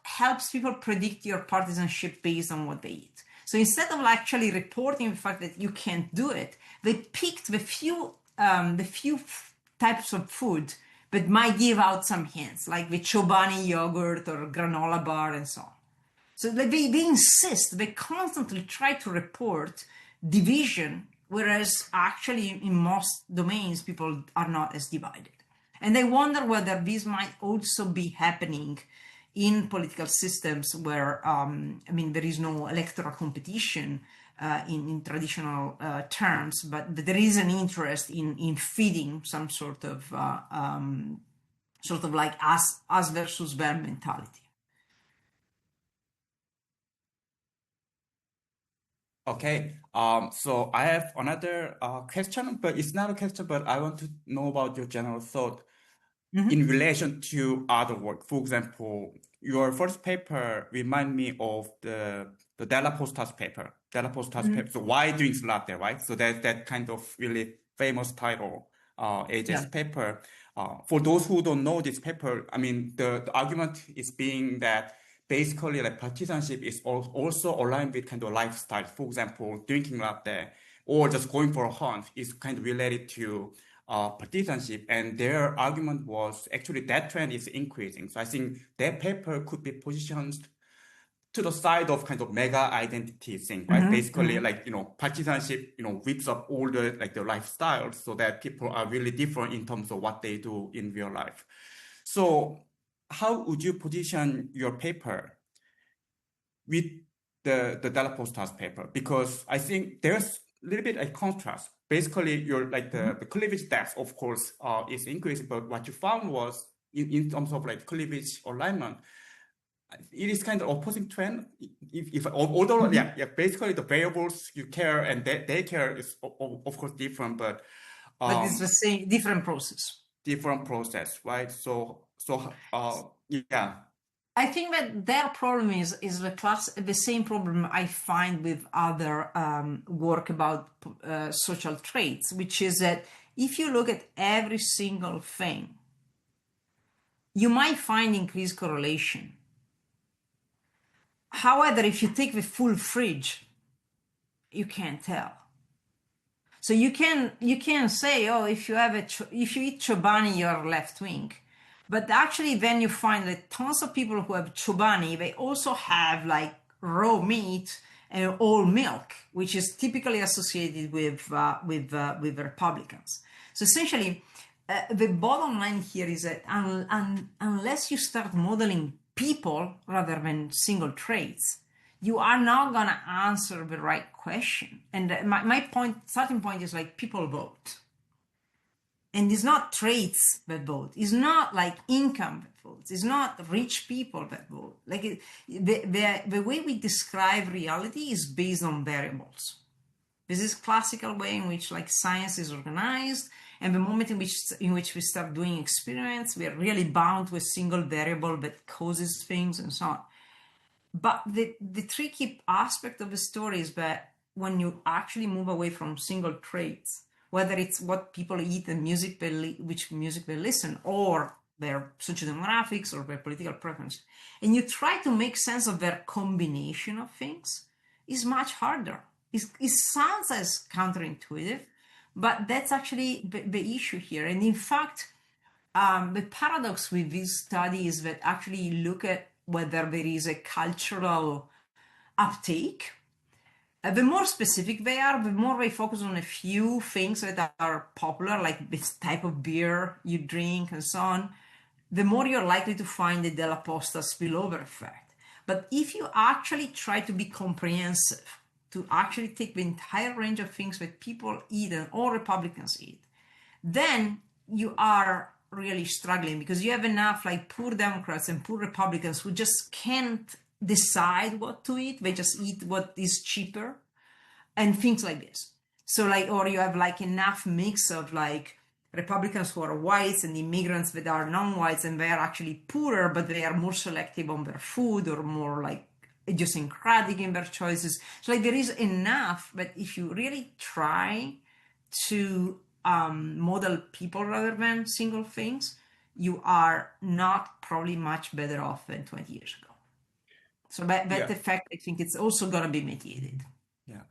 helps people predict your partisanship based on what they eat. So instead of actually reporting the fact that you can't do it, they picked the few types of food that might give out some hints, like the Chobani yogurt or granola bar and so on. So they insist, they constantly try to report division, whereas actually in most domains, people are not as divided. And they wonder whether this might also be happening in political systems where, there is no electoral competition in traditional terms, but there is an interest in feeding some sort of like us versus them mentality. Okay. So I have another question, but it's not a question, but I want to know about your general thought in relation to other work. For example, your first paper remind me of the Della Posta's paper. Paper. So why drinks latte, right? So that kind of really famous title, AJ's paper. For those who don't know this paper, I mean, the argument is being that basically like partisanship is also aligned with kind of lifestyle. For example, drinking latte or just going for a hunt is kind of related to partisanship, and their argument was actually that trend is increasing. So I think that paper could be positioned to the side of kind of mega identity thing, right? Basically, like, partisanship, whips up all the like the lifestyles so that people are really different in terms of what they do in real life. So how would you position your paper with the Della Posta's paper? Because I think there's a little bit of contrast. Basically, you're like the cleavage depth, of course, is increasing, but what you found was in terms of like cleavage alignment, it is kind of opposing trend. Although basically the variables you care and they care is of course different, but it's the same different process. Different process, right? So yeah. I think that their problem is the same problem I find with other work about social traits, which is that if you look at every single thing, you might find increased correlation. However, if you take the full fridge, you can't tell. So you can say, oh, if you eat chobani, you're left wing. But actually, then you find that tons of people who have chobani, they also have like raw meat and all milk, which is typically associated with Republicans. So essentially, the bottom line here is that unless you start modeling people rather than single traits, you are not going to answer the right question. And my starting point is like people vote. And it's not traits that vote. It's not like income that votes. It's not rich people that vote. Like the way we describe reality is based on variables. This is classical way in which like science is organized. And the moment in which we start doing experiments, we are really bound to a single variable that causes things and so on. But the tricky aspect of the story is that when you actually move away from single traits, whether it's what people eat and which music they listen, or their socio-demographics or their political preference, and you try to make sense of their combination of things, is much harder. It sounds as counterintuitive, but that's actually the issue here. And in fact, the paradox with this study is that actually look at whether there is a cultural uptake. The more specific they are, the more they focus on a few things that are popular, like this type of beer you drink and so on, the more you're likely to find the Della Posta spillover effect. But if you actually try to be comprehensive, to actually take the entire range of things that people eat and all Republicans eat, then you are really struggling because you have enough like poor Democrats and poor Republicans who just can't decide what to eat. They just eat what is cheaper and things like this. So like, or you have like enough mix of like Republicans who are whites and immigrants that are non-whites and they are actually poorer, but they are more selective on their food or more like idiosyncratic in their choices. So like there is enough, but if you really try to model people rather than single things, you are not probably much better off than 20 years ago. So that effect, I think it's also going to be mitigated. Yeah.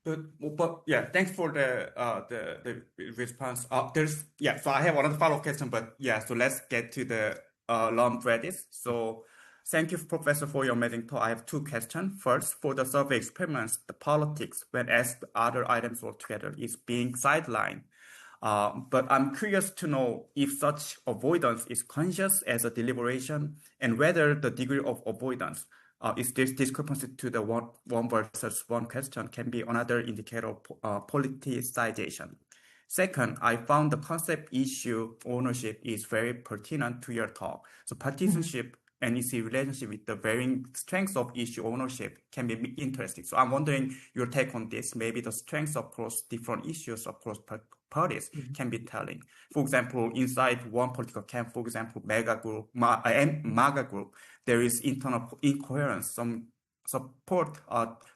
But yeah, thanks for the response. So I have another follow-up question, but yeah, so let's get to the long threads. So thank you, Professor, for your amazing talk. I have two questions. First, for the survey experiments, the politics, when asked other items altogether, is being sidelined. But I'm curious to know if such avoidance is conscious as a deliberation and whether the degree of avoidance is this discrepancy to the one versus one question can be another indicator of politicization. Second, I found the concept issue ownership is very pertinent to your talk. So partisanship and its relationship with the varying strengths of issue ownership can be interesting. So I'm wondering your take on this. Maybe the strengths across different issues across parties can be telling. For example, inside one political camp, for example, MAGA group, there is internal incoherence. Some support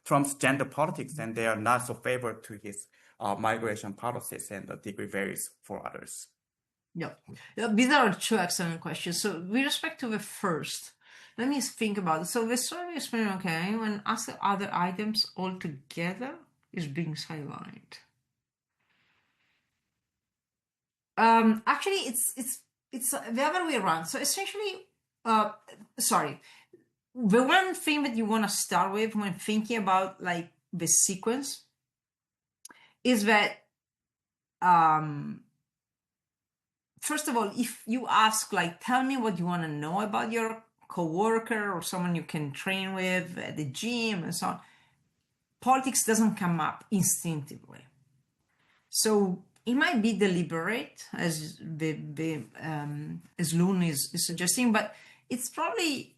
Trump's gender politics, and they are not so favored to his migration policies, and the degree varies for others. Yeah, these are two excellent questions. So with respect to the first, let me think about it. So the survey experiment, okay, when asked other items altogether is being sidelined. Actually, it's the other way around. So essentially, the one thing that you want to start with when thinking about like the sequence is that first of all, if you ask like, tell me what you want to know about your coworker or someone you can train with at the gym and so on, politics doesn't come up instinctively. So it might be deliberate, as Loon is suggesting, but it's probably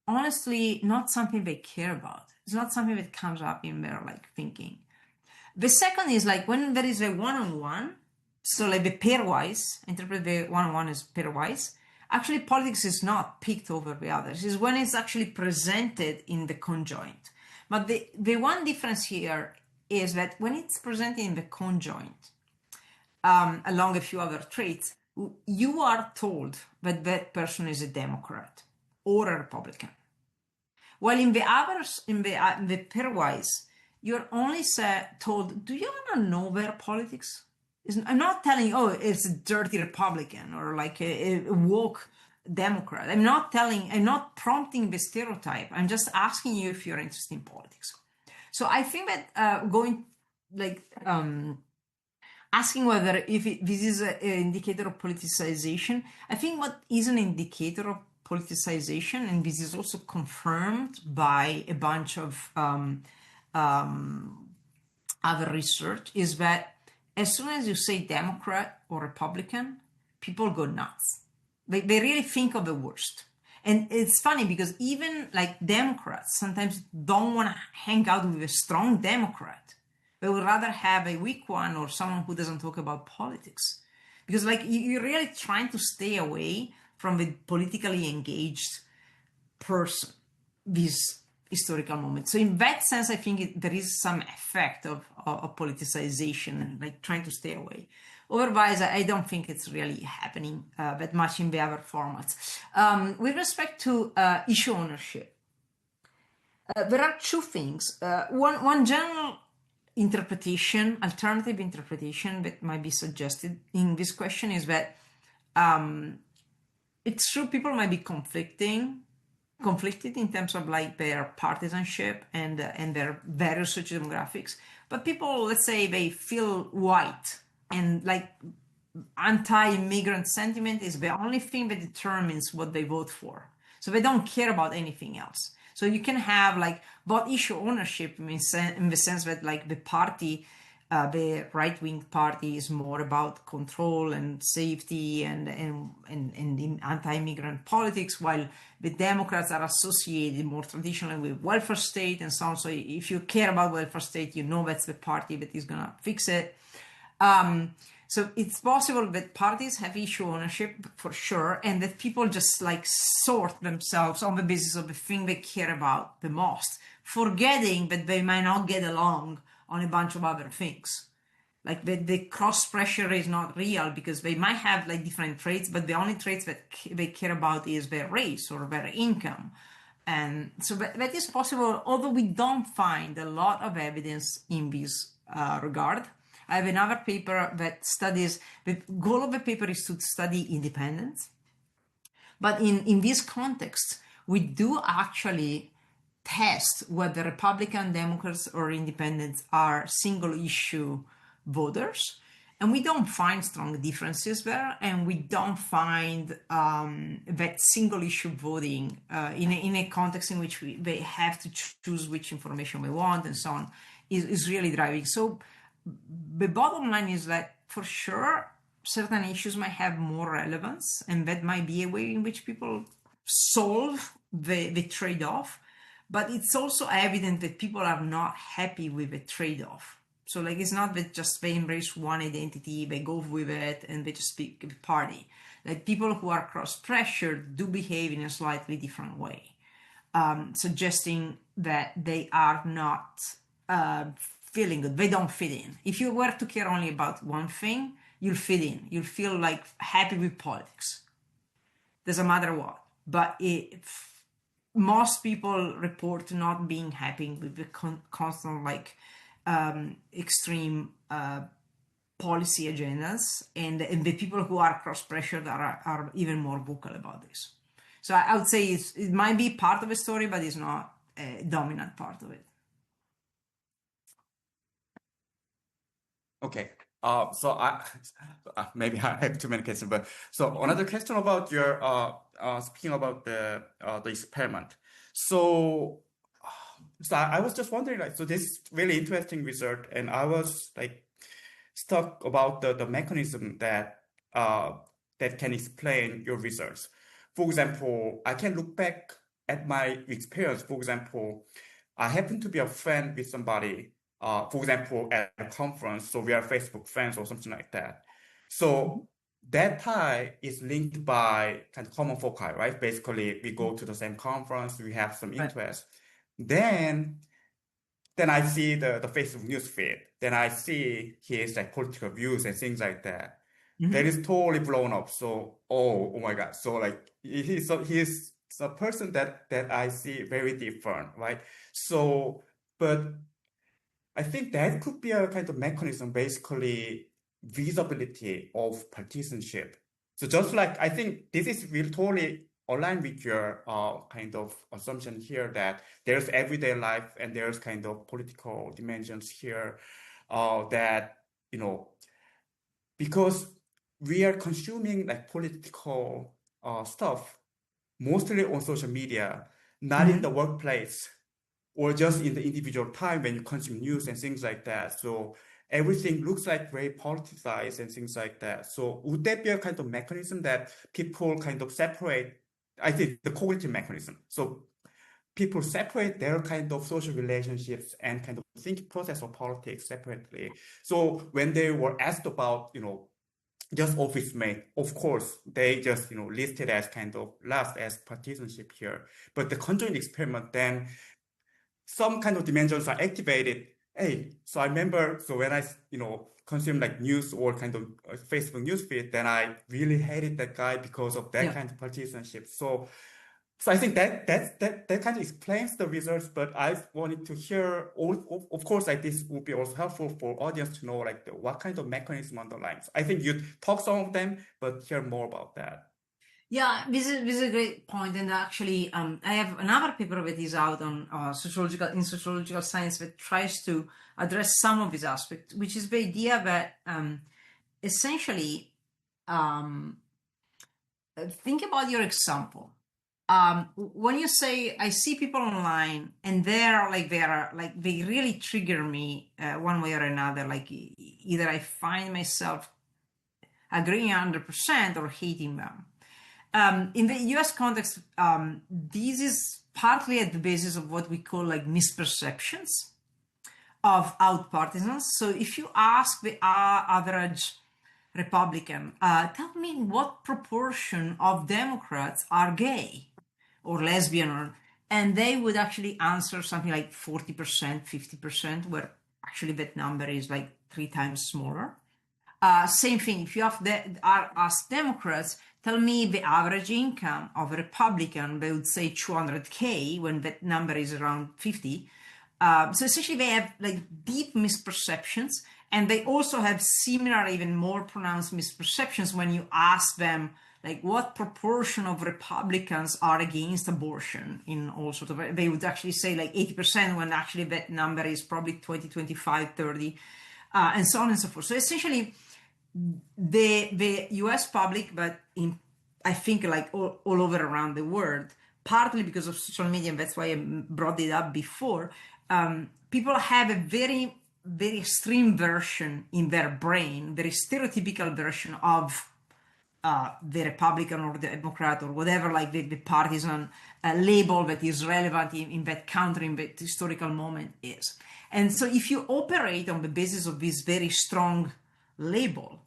honestly not something they care about. It's not something that comes up in their like thinking. The second is like when there is a one-on-one, so like the pairwise, interpret the one-on-one as pairwise, actually politics is not picked over the others. It's when it's actually presented in the conjoint. But the one difference here is that when it's presented in the conjoint, along a few other traits, you are told that that person is a Democrat or a Republican. While in the others, in the pairwise, you're only told, do you want to know their politics? I'm not telling you, oh, it's a dirty Republican or like a woke Democrat. I'm not prompting the stereotype. I'm just asking you if you're interested in politics. So I think that asking whether this is an indicator of politicization, I think what is an indicator of politicization, and this is also confirmed by a bunch of other research, is that as soon as you say Democrat or Republican, people go nuts. They really think of the worst. And it's funny because even like Democrats sometimes don't want to hang out with a strong Democrat. They would rather have a weak one or someone who doesn't talk about politics. Because like you're really trying to stay away from the politically engaged person, this historical moment. So in that sense, I think there is some effect of politicization and like trying to stay away. Otherwise, I don't think it's really happening that much in the other formats. With respect to issue ownership, there are two things. One general interpretation, alternative interpretation that might be suggested in this question is that it's true people might be conflicted in terms of like their partisanship and their various socio-demographics, but people, let's say they feel white and like anti-immigrant sentiment is the only thing that determines what they vote for. So they don't care about anything else. So you can have like both issue ownership in the sense that like the party, the right-wing party is more about control and safety and anti-immigrant politics, while the Democrats are associated more traditionally with welfare state and so on. So if you care about welfare state, you know that's the party that is going to fix it. So it's possible that parties have issue ownership for sure, and that people just like sort themselves on the basis of the thing they care about the most, forgetting that they might not get along on a bunch of other things. Like the cross pressure is not real because they might have like different traits, but the only traits that they care about is their race or their income. And so that is possible, although we don't find a lot of evidence in this regard. I have another paper that studies, the goal of the paper is to study independence. But in this context, we do actually test whether Republican, Democrats, or Independents are single issue voters. And we don't find strong differences there. And we don't find that single issue voting in a context in which they have to choose which information they want and so on is really driving. So the bottom line is that for sure, certain issues might have more relevance, and that might be a way in which people solve the trade-off. But it's also evident that people are not happy with the trade-off. So like, it's not that just they embrace one identity, they go with it, and they just pick a party. Like people who are cross-pressured do behave in a slightly different way, suggesting that they are not feeling good. They don't fit in. If you were to care only about one thing, you'll fit in. You'll feel like happy with politics. Doesn't matter what. But most people report not being happy with the constant like extreme policy agendas, and the people who are cross-pressured are even more vocal about this. So I would say it might be part of the story, but it's not a dominant part of it. Okay. So maybe I have too many questions, but so another question about your speaking about the experiment. So I was just wondering, like, so this is really interesting research, and I was like stuck about the mechanism that that can explain your results. For example, I can look back at my experience. For example, I happen to be a friend with somebody. For example, at a conference, so we are Facebook friends or something like that. So that tie is linked by kind of common foci, right? Basically, we go to the same conference, we have some interest. Then I see the Facebook newsfeed. Then I see his like political views and things like that. That is totally blown up. So, oh my God. So like he's a person that I see very different, right? So, but I think that could be a kind of mechanism, basically visibility of partisanship. So just like I think this is really totally aligned with your kind of assumption here that there's everyday life and there's kind of political dimensions here that, you know, because we are consuming like political stuff mostly on social media, not in the workplace or just in the individual time when you consume news and things like that. So everything looks like very politicized and things like that. So would that be a kind of mechanism that people kind of separate? I think the cognitive mechanism. So people separate their kind of social relationships and kind of thinking process of politics separately. So when they were asked about, you know, just office mate, of course, they just, you know, listed as kind of last as partisanship here. But the conjoint experiment, then some kind of dimensions are activated. Hey, so I remember, so when I, you know, consume like news or kind of Facebook newsfeed, then I really hated that guy because of that kind of partisanship. So I think that kind of explains the results, but I wanted to hear, of course, like this would be also helpful for audience to know like what kind of mechanism underlines. I think you talk some of them, but hear more about that. Yeah, this is a great point, and actually, I have another paper that is out on sociological science that tries to address some of these aspects, which is the idea that essentially, think about your example. When you say, I see people online and they really trigger me one way or another, like either I find myself agreeing 100% or hating them. In the US context, this is partly at the basis of what we call like misperceptions of out partisans. So if you ask the average Republican, tell me what proportion of Democrats are gay or lesbian, and they would actually answer something like 40%, 50%, where actually that number is like 3 times smaller. Same thing, if you ask Democrats, tell me the average income of a Republican, they would say 200K when that number is around 50. So essentially they have like deep misperceptions, and they also have similar, even more pronounced misperceptions when you ask them like what proportion of Republicans are against abortion in all sorts of, they would actually say like 80% when actually that number is probably 20, 25, 30, and so on and so forth. So essentially the US public, but I think like all over around the world, partly because of social media, and that's why I brought it up before, people have a very, very extreme version in their brain, very stereotypical version of the Republican or the Democrat or whatever, like the partisan label that is relevant in that country, in that historical moment is. And so if you operate on the basis of this very strong label,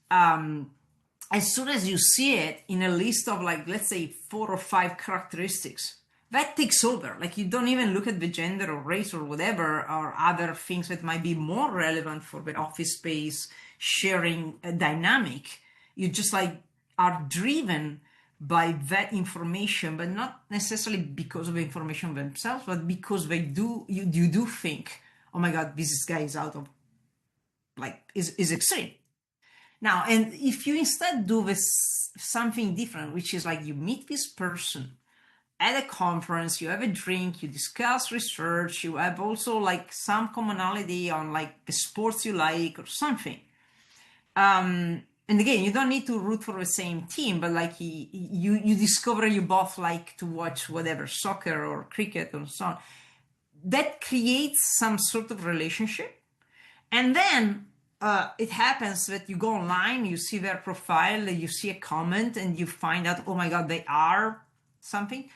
as soon as you see it in a list of like, let's say 4 or 5 characteristics, that takes over. Like you don't even look at the gender or race or whatever, or other things that might be more relevant for the office space sharing dynamic. You just like are driven by that information, but not necessarily because of the information themselves, but because you do think, oh my God, this guy is out of, like, is extreme. Now, and if you instead do this something different, which is like you meet this person at a conference, you have a drink, you discuss research, you have also like some commonality on like the sports you like or something. And again, you don't need to root for the same team, but like you discover you both like to watch whatever, soccer or cricket and so on. That creates some sort of relationship. And then it happens that you go online, you see their profile, you see a comment, and you find out, oh my God, they are something.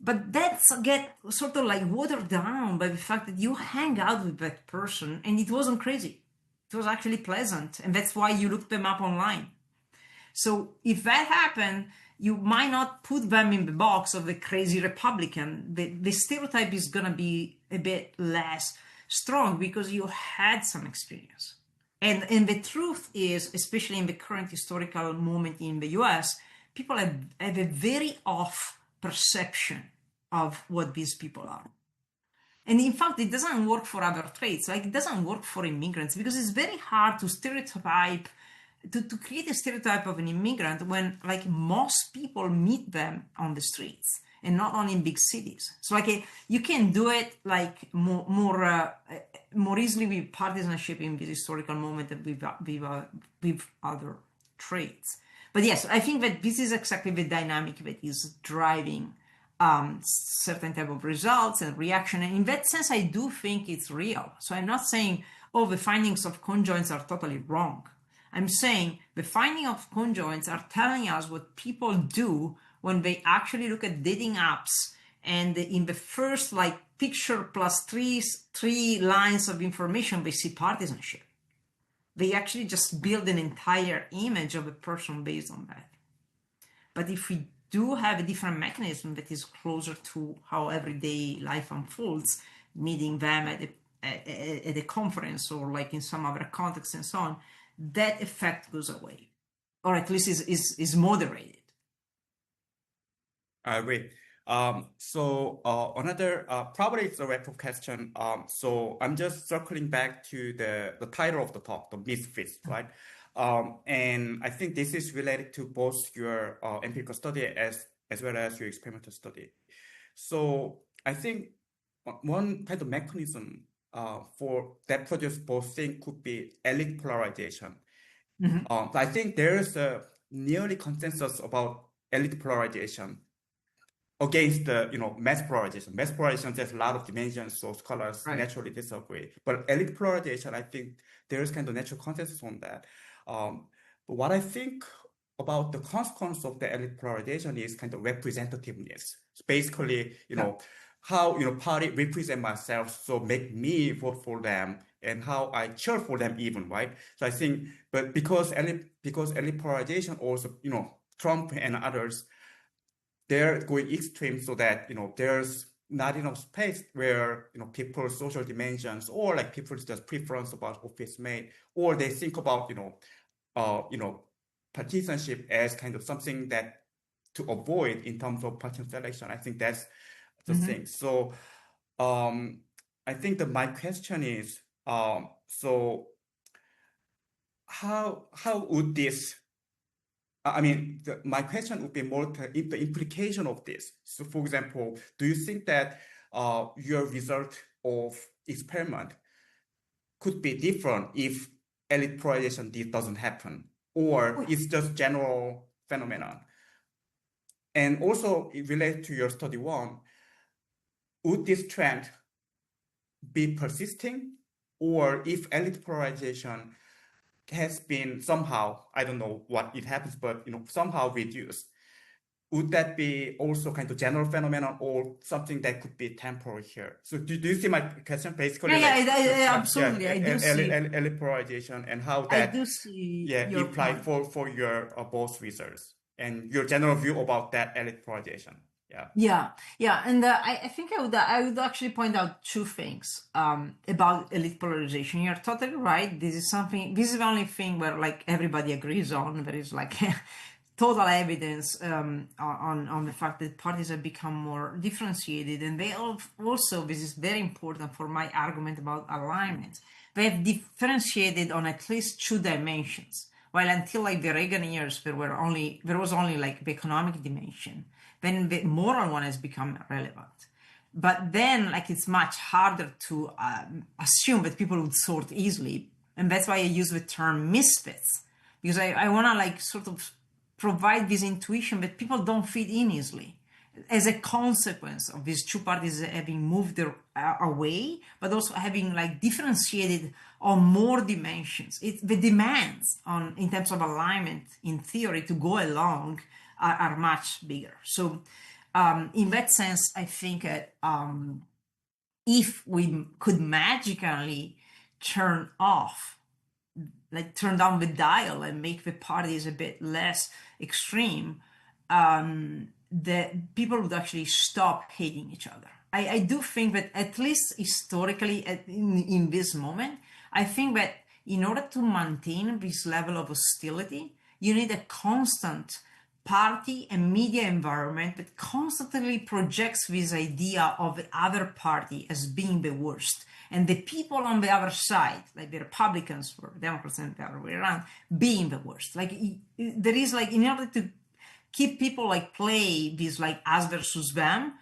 But that's get sort of like watered down by the fact that you hang out with that person and it wasn't crazy. It was actually pleasant. And that's why you looked them up online. So if that happened, you might not put them in the box of the crazy Republican. The stereotype is going to be a bit less strong because you had some experience. And the truth is, especially in the current historical moment in the US, people have a very off perception of what these people are. And in fact, it doesn't work for other traits. Like, it doesn't work for immigrants because it's very hard to stereotype, to create a stereotype of an immigrant when, like, most people meet them on the streets and not only in big cities. So, like, you can do it, like, more easily with partisanship in this historical moment than with other traits. But yes, I think that this is exactly the dynamic that is driving certain type of results and reaction. And in that sense, I do think it's real. So I'm not saying, oh, the findings of conjoints are totally wrong. I'm saying the finding of conjoints are telling us what people do when they actually look at dating apps, and in the first, like, picture plus three lines of information, they see partisanship. They actually just build an entire image of a person based on that. But if we do have a different mechanism that is closer to how everyday life unfolds, meeting them at a conference or like in some other context and so on, that effect goes away, or at least is moderated. I agree. So another, probably it's a retro question. So I'm just circling back to the title of the talk, the misfits, right? And I think this is related to both your empirical study as well as your experimental study. So I think one kind of mechanism for that produce both things could be elite polarization. I think there is a nearly consensus about elite polarization against the mass polarization. Mass polarization has a lot of dimensions, so scholars naturally disagree. But elite polarization, I think there is kind of natural consensus on that. But what I think about the consequence of the elite polarization is kind of representativeness. So basically, how party represent myself, so make me vote for them, and how I cheer for them even, right? So I think, but because elite polarization also, Trump and others, they're going extreme so that there's not enough space where people's social dimensions or like people's just preference about office mate, or they think about partisanship as kind of something that to avoid in terms of partisan selection. I think that's the thing. So I think that my question is, so how would this, I mean, my question would be more the implication of this. So, for example, do you think that your result of experiment could be different if elite polarization doesn't happen, or it's just general phenomenon? And also, it relates to your study one, would this trend be persisting, or if elite polarization has been somehow, I don't know what it happens, but somehow reduced, would that be also kind of general phenomenon or something that could be temporary here? So do you see my question basically? Absolutely. I do see elite polarization and how that I do see imply for your both results and your general view about that elite polarization. Yeah. And I think I would actually point out two things about elite polarization. You're totally right. This is the only thing where like everybody agrees on. There is like total evidence on the fact that parties have become more differentiated, and they also, this is very important for my argument about alignment, they have differentiated on at least two dimensions. While until like the Reagan years, there was only like the economic dimension. Then the moral one has become relevant. But then like it's much harder to assume that people would sort easily. And that's why I use the term misfits, because I want to like sort of provide this intuition that people don't fit in easily as a consequence of these two parties having moved away, but also having like differentiated on more dimensions. The demands in terms of alignment in theory to go along are much bigger. So in that sense, I think that if we could magically turn off like turn down the dial and make the parties a bit less extreme, that people would actually stop hating each other. I do think that, at least historically, in this moment, I think that in order to maintain this level of hostility, you need a constant party and media environment that constantly projects this idea of the other party as being the worst, and the people on the other side, like the Republicans or Democrats and the other way around, being the worst. Like, there is, like, in order to keep people like play this like us versus them,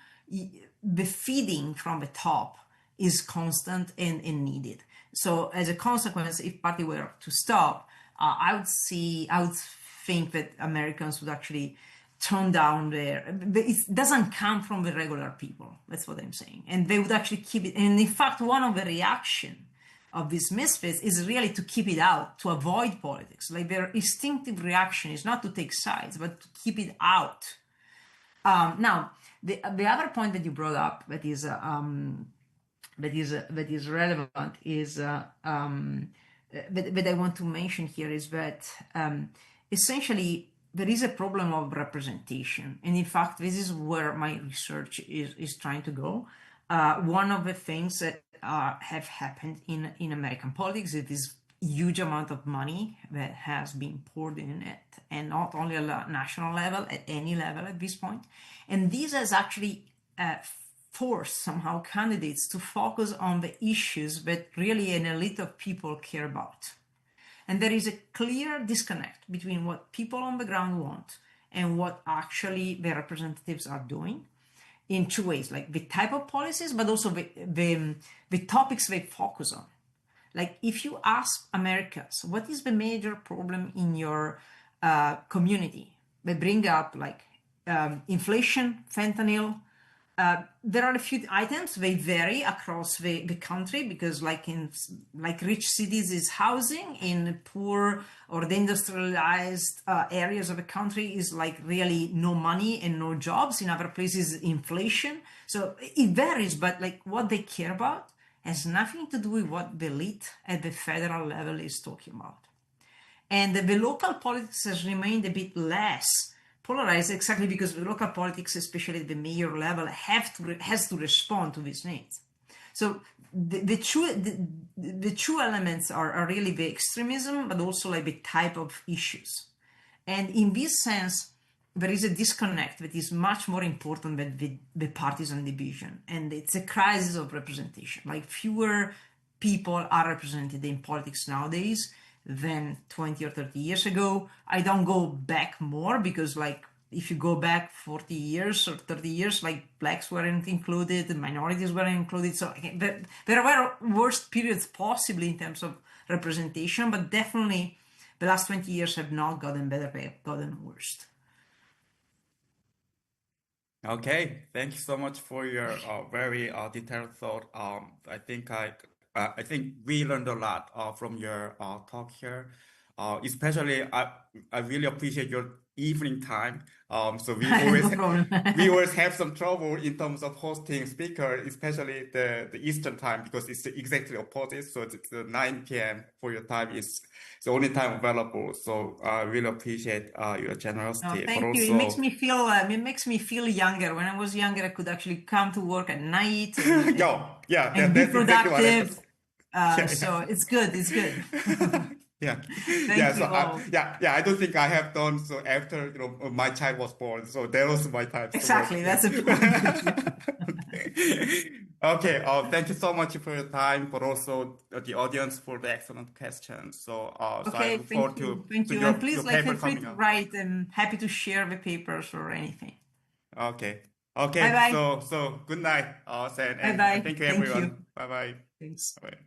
the feeding from the top is constant and needed. So as a consequence, if party were to stop, I would think that Americans would actually tone down it doesn't come from the regular people. That's what I'm saying. And they would actually keep it. And in fact, one of the reaction of these misfits is really to keep it out, to avoid politics. Like, their instinctive reaction is not to take sides, but to keep it out. Now, the other point that you brought up that is relevant is that I want to mention here is that essentially there is a problem of representation, and in fact this is where my research is trying to go. One of the things that have happened in American politics is this huge amount of money that has been poured in it, and not only at a national level, at any level at this point. And this has actually forced somehow candidates to focus on the issues that really an elite of people care about. And there is a clear disconnect between what people on the ground want and what actually their representatives are doing, in two ways, like the type of policies, but also the topics they focus on. Like, if you ask Americans, what is the major problem in your community? They bring up like inflation, fentanyl. There are a few items, they vary across the country, because like in like rich cities is housing, in poor or the industrialized areas of the country is like really no money and no jobs. In other places, inflation. So it varies, but like what they care about has nothing to do with what the elite at the federal level is talking about. And the local politics has remained a bit less polarized, exactly because the local politics, especially at the mayor level, has to respond to these needs. So the two elements are really the extremism, but also like the type of issues. And in this sense, there is a disconnect that is much more important than the partisan division. And it's a crisis of representation. Like, fewer people are represented in politics nowadays than 20 or 30 years ago. I don't go back more, because like, if you go back 40 years or 30 years, like, blacks weren't included, minorities weren't included. So there were worst periods possibly in terms of representation, but definitely the last 20 years have not gotten better, they've gotten worse. Okay, thank you so much for your very detailed thought. I think we learned a lot from your talk here. Especially, I really appreciate your evening time. So we always have some trouble in terms of hosting speaker, especially the Eastern time, because it's exactly opposite. So it's 9 p.m. for your time is the only time available. So I really appreciate your generosity. Thank you. Also, it makes me feel younger. When I was younger, I could actually come to work at night and be productive. Exactly so it's good. It's good. I don't think I have done so after my child was born. So that was my time. Exactly, that's a point. Okay. Thank you so much for your time, but also the audience for the excellent questions. So, so I look forward to your, and please feel free to write. I'm happy to share the papers or anything. Okay. Bye-bye. So good night, Sen, and bye-bye. thank you everyone. Bye bye. Thanks. Bye.